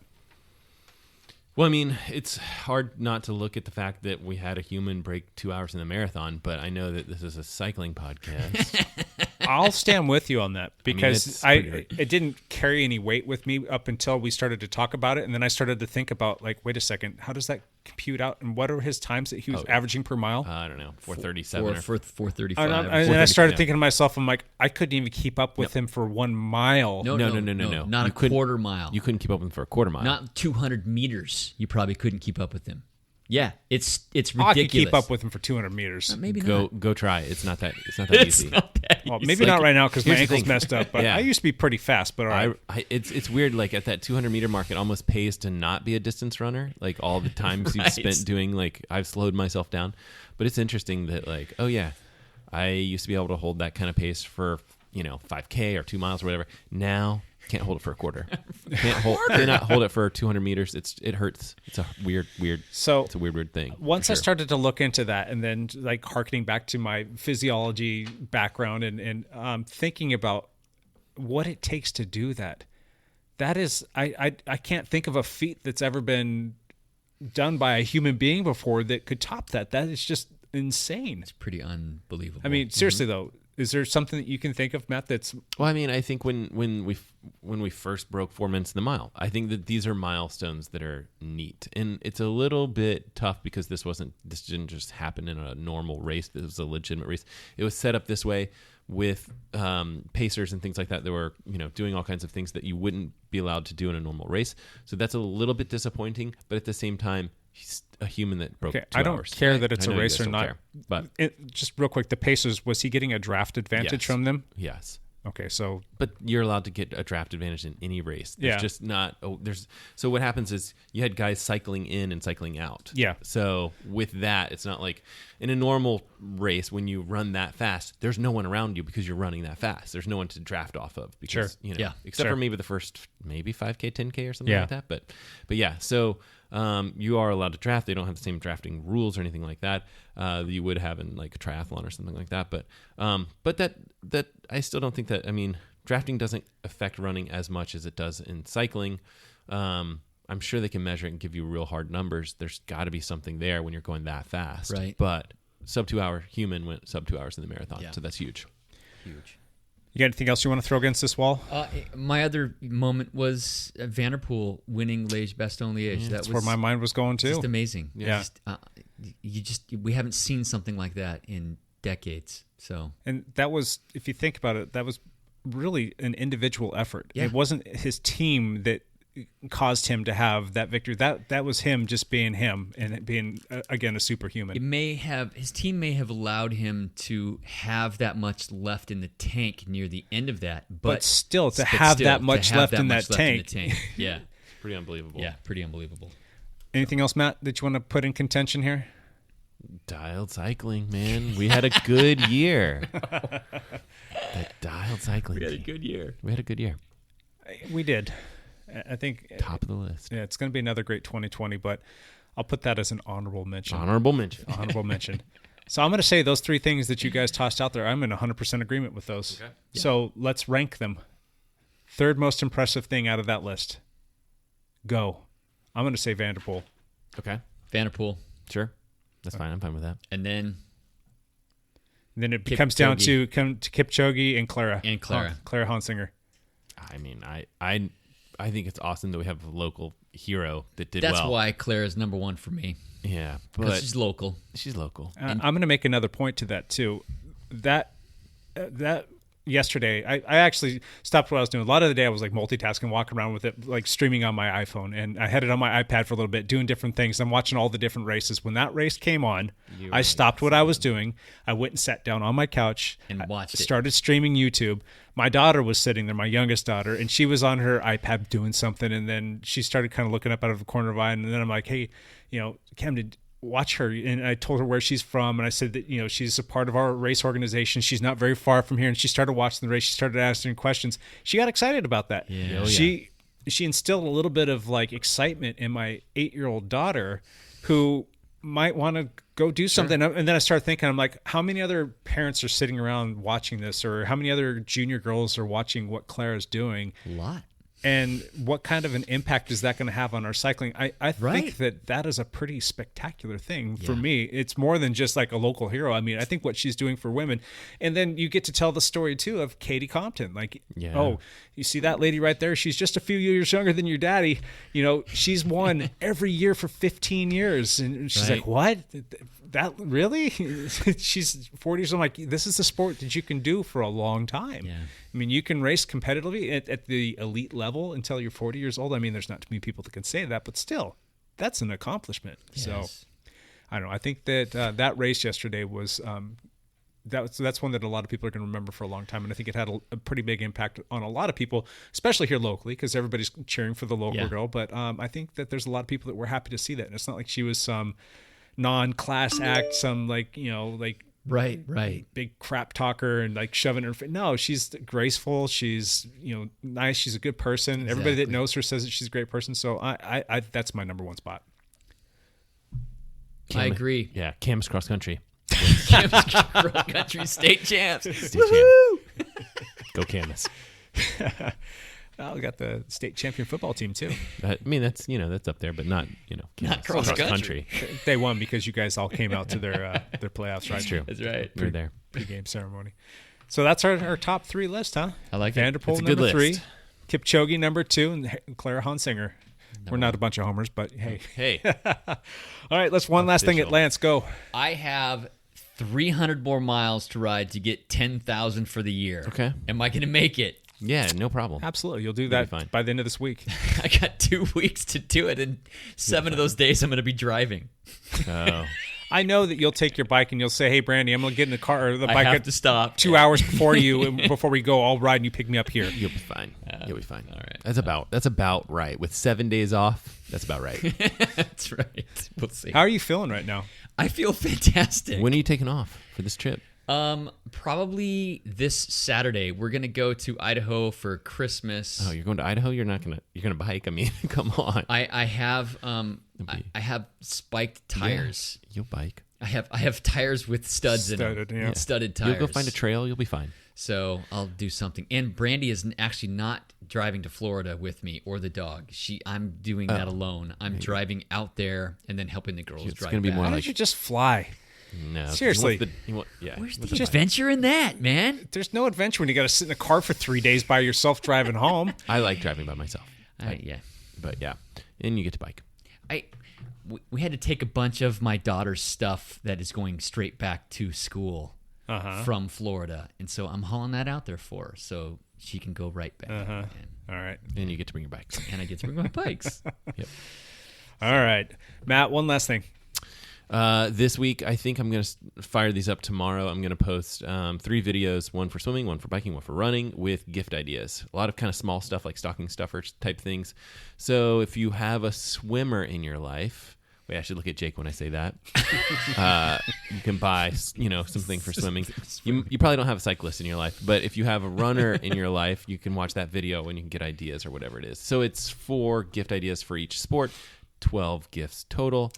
Well, I mean, it's hard not to look at the fact that we had a human break 2 hours in the marathon, but I know that this is a cycling podcast. I'll stand with you on that because it didn't carry any weight with me up until we started to talk about it. And then I started to think about, like, wait a second, how does that compute out? And what are his times that he was averaging per mile? I don't know, 4:37 or 4:35. And I started thinking to myself, I'm like, I couldn't even keep up with him for 1 mile. No. Not a quarter mile. You couldn't keep up with him for a quarter mile. Not 200 meters. You probably couldn't keep up with him. Yeah, it's ridiculous. I could keep up with him for 200 meters. Maybe not. Go try. It's not that easy. Well, maybe not right now because my ankle's messed up. But I used to be pretty fast. But all right. It's weird. Like at that 200 meter mark, it almost pays to not be a distance runner. Like all the times you've spent doing, like I've slowed myself down. But it's interesting that like, oh yeah, I used to be able to hold that kind of pace for 5K or 2 miles or whatever. Now can't hold it for a quarter. Cannot hold it for 200 meters. It hurts. It's a weird. So it's a weird thing. Once I started to look into that, and then like harkening back to my physiology background and thinking about what it takes to do that, that is I can't think of a feat that's ever been done by a human being before that could top that. That is just insane. It's pretty unbelievable. I mean, seriously though. Is there something that you can think of, Matt? That's well. I mean, I think when we first broke 4 minutes in the mile, I think that these are milestones that are neat, and it's a little bit tough because this didn't just happen in a normal race. This was a legitimate race. It was set up this way with pacers and things like that. That were doing all kinds of things that you wouldn't be allowed to do in a normal race. So that's a little bit disappointing, but at the same time, he's a human that broke 2 hours. I don't care that it's a race or not. But just real quick, the Pacers, was he getting a draft advantage from them? Yes. Okay, so but you're allowed to get a draft advantage in any race. There's just not. So what happens is you had guys cycling in and cycling out. Yeah. So with that, it's not like in a normal race when you run that fast. There's no one around you because you're running that fast. There's no one to draft off of because except for maybe the first 5K, 10K or something like that. But yeah. So. You are allowed to draft. They don't have the same drafting rules or anything like that you would have in like a triathlon or something like that. But that I still don't think that. I mean, drafting doesn't affect running as much as it does in cycling. I'm sure they can measure it and give you real hard numbers. There's got to be something there when you're going that fast. Right. But sub 2 hour human went sub 2 hours in the marathon, so that's huge. Huge. You got anything else you want to throw against this wall? My other moment was Vanderpool winning Liège-Bastogne-Liège. That's where my mind was going too. Just amazing. Yeah. We haven't seen something like that in decades. So. And that was, if you think about it, that was really an individual effort. Yeah. It wasn't his team that caused him to have that victory. That was him just being him and being again a superhuman. His team may have allowed him to have that much left in the tank near the end of that, but still to have that much left in that tank. Yeah, it's pretty unbelievable. Yeah, pretty unbelievable. Anything else, Matt, that you want to put in contention here? Dialed cycling, man. We had a good year. That dialed cycling. We had a good year. We did. I think top of the list. Yeah, it's going to be another great 2020, but I'll put that as an honorable mention. Honorable mention. So I'm going to say those 3 things that you guys tossed out there, I'm in 100% agreement with those. Okay. Yeah. So let's rank them. 3rd most impressive thing out of that list. Go. I'm going to say Vanderpool. Okay. Vanderpool. Sure. That's fine. I'm fine with that. And then it comes down to Kipchoge and Clara. Clara Hansinger. I mean, I think it's awesome that we have a local hero that did That's why Clara's number 1 for me. Yeah, because she's local. She's local. I'm going to make another point to that too. That yesterday, I actually stopped what I was doing. A lot of the day I was like multitasking, walking around with it, like streaming on my iPhone. And I had it on my iPad for a little bit, doing different things. I'm watching all the different races. When that race came on, I stopped what I was doing. I went and sat down on my couch and watched it. Started streaming YouTube. My daughter was sitting there, my youngest daughter, and she was on her iPad doing something. And then she started kind of looking up out of the corner of her eye. And then I'm like, hey, Cam, watch her. And I told her where she's from. And I said that, she's a part of our race organization. She's not very far from here. And she started watching the race. She started asking questions. She got excited about that. Yeah. She instilled a little bit of like excitement in my 8-year-old daughter who might want to go do something. Sure. And then I started thinking, I'm like, how many other parents are sitting around watching this, or how many other junior girls are watching what Clara's doing? A lot. And what kind of an impact is that going to have on our cycling? I think that is a pretty spectacular thing for me. It's more than just like a local hero. I mean, I think what she's doing for women. And then you get to tell the story, too, of Katie Compton. Like, oh, you see that lady right there? She's just a few years younger than your daddy. She's won every year for 15 years. And she's like, what? That really? She's 40 years old. I'm like, this is a sport that you can do for a long time. Yeah. I mean, you can race competitively at the elite level until you're 40 years old. I mean, there's not too many people that can say that, but still, that's an accomplishment. Yes. So, I don't know. I think that that race yesterday was that's one that a lot of people are going to remember for a long time, and I think it had a pretty big impact on a lot of people, especially here locally, because everybody's cheering for the local girl. But I think that there's a lot of people that were happy to see that, and it's not like she was some non-class act, some right big crap talker and like shoving her. No, she's graceful, she's nice, she's a good person. Exactly. Everybody that knows her says that she's a great person. So I that's my number one spot. I agree. Yeah, Cam's cross country. Cam's cross country state champs. Go Camus. Well, we got the state champion football team too. I mean, that's that's up there, but not not cross country. They won because you guys all came out to their playoffs, right? That's true. That's right. We were there. Pre-game ceremony. So that's our top 3 list, huh? I like Vanderpool it. number 3, Kipchoge number 2, and Clara Honsinger. We're not a bunch of homers, but hey. All right, let's one last thing at Lance. Go. I have 300 more miles to ride to get 10,000 for the year. Okay. Am I going to make it? Yeah, no problem. Absolutely. You'll do that by the end of this week. I got 2 weeks to do it, and 7 of those days I'm going to be driving. Oh. I know that you'll take your bike and you'll say, hey, Brandy, I'm going to get in the car or the bike. I have to stop 2 hours before you, and before we go, I'll ride and you pick me up here. You'll be fine. You'll be fine. All right. That's about right. With 7 days off, that's about right. That's right. We'll see. How are you feeling right now? I feel fantastic. When are you taking off for this trip? Probably this Saturday. We're gonna go to Idaho for Christmas. Oh, you're going to Idaho? You're gonna bike? I mean, come on. I have I have spiked tires. Yeah, you'll bike. I have tires with studs in them. Yeah. Studded tires. You'll go find a trail. You'll be fine. So I'll do something. And Brandy is actually not driving to Florida with me or the dog. I'm doing that alone. I'm driving out there and then helping the girls drive. It's gonna be more. Why don't you just fly? No, seriously. Where's the adventure in that, man? There's no adventure when you got to sit in a car for 3 days by yourself driving home. I like driving by myself. Yeah, but yeah, and you get to bike. We had to take a bunch of my daughter's stuff that is going straight back to school from Florida, and so I'm hauling that out there for her so she can go right back. All right, and you get to bring your bikes, and I get to bring my bikes. Yep. All right, Matt. One last thing. This week, I think I'm going to fire these up tomorrow. I'm going to post 3 videos, one for swimming, one for biking, one for running, with gift ideas. A lot of kind of small stuff like stocking stuffers type things. So if you have a swimmer in your life, wait, I should look at Jake when I say that. You can buy, something for swimming. You probably don't have a cyclist in your life, but if you have a runner in your life, you can watch that video and you can get ideas or whatever it is. So it's 4 gift ideas for each sport, 12 gifts total.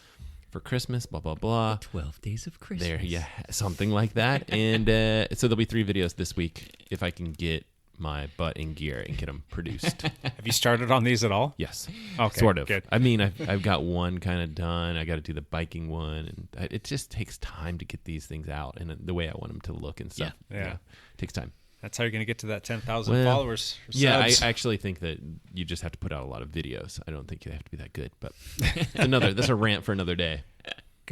For Christmas, blah, blah, blah. 12 days of Christmas. There, yeah, something like that. And so there'll be 3 videos this week if I can get my butt in gear and get them produced. Have you started on these at all? Yes. Okay, sort of. Good. I mean, I've got one kind of done. I got to do the biking one. And it just takes time to get these things out and the way I want them to look and stuff. Yeah. It takes time. That's how you're going to get to that 10,000 followers. Yeah, I actually think that you just have to put out a lot of videos. I don't think you have to be that good, but that's a rant for another day.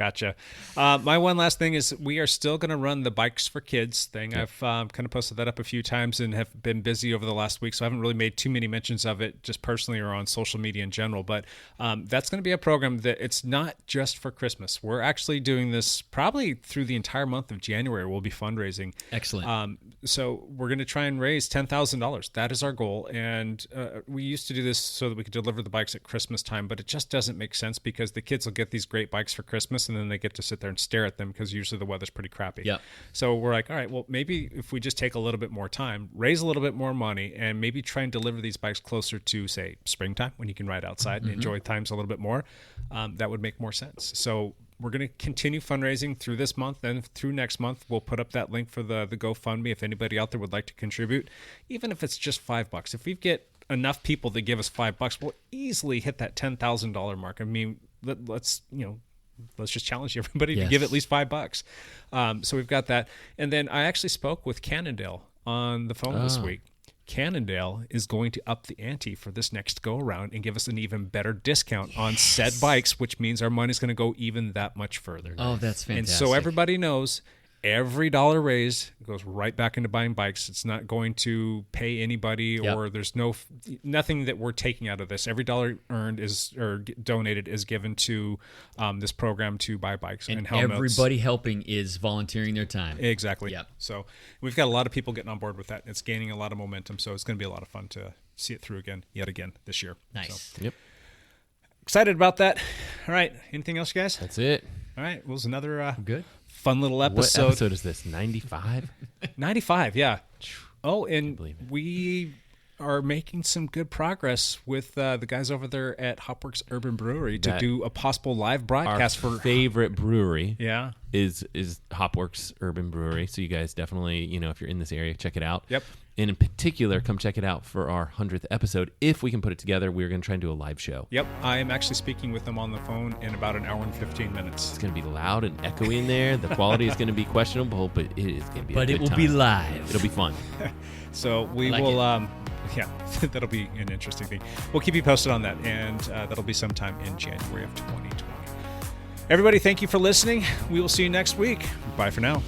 Gotcha. My one last thing is we are still going to run the Bikes for Kids thing. Yep. I've kind of posted that up a few times and have been busy over the last week, so I haven't really made too many mentions of it just personally or on social media in general. But that's going to be a program that it's not just for Christmas. We're actually doing this probably through the entire month of January. We'll be fundraising. Excellent. So we're going to try and raise $10,000. That is our goal. And we used to do this so that we could deliver the bikes at Christmas time, but it just doesn't make sense because the kids will get these great bikes for Christmas and then they get to sit there and stare at them because usually the weather's pretty crappy. Yep. So we're like, all right, well, maybe if we just take a little bit more time, raise a little bit more money, and maybe try and deliver these bikes closer to, say, springtime when you can ride outside and enjoy times a little bit more, that would make more sense. So we're going to continue fundraising through this month and through next month. We'll put up that link for the GoFundMe if anybody out there would like to contribute, even if it's just $5. If we get enough people to give us $5, we'll easily hit that $10,000 mark. I mean, let's just challenge everybody to give at least $5. So we've got that. And then I actually spoke with Cannondale on the phone this week. Cannondale is going to up the ante for this next go around and give us an even better discount on said bikes, which means our money's going to go even that much further. Oh, that's fantastic. And so everybody knows every dollar raised goes right back into buying bikes. It's not going to pay anybody, or there's nothing that we're taking out of this. Every dollar earned donated is given to this program to buy bikes and helmets. Everybody helping is volunteering their time. Exactly. Yep. So we've got a lot of people getting on board with that. It's gaining a lot of momentum. So it's going to be a lot of fun to see it through yet again this year. Nice. So, excited about that. All right. Anything else, guys? That's it. All right. Well, it was another good. Fun little episode. What episode is this? 95? 95, yeah. Oh, and we are making some good progress with the guys over there at Hopworks Urban Brewery to do a possible live broadcast. Our favorite brewery is Hopworks Urban Brewery. So you guys definitely, if you're in this area, check it out. Yep. And in particular, come check it out for our 100th episode. If we can put it together, we're going to try and do a live show. Yep. I am actually speaking with them on the phone in about an hour and 15 minutes. It's going to be loud and echoey in there. The quality is going to be questionable, but it is going to be a good time. But it will be live. It'll be fun. So we will... that'll be an interesting thing. We'll keep you posted on that, and that'll be sometime in January of 2020. Everybody, thank you for listening. We will see you next week. Bye for now.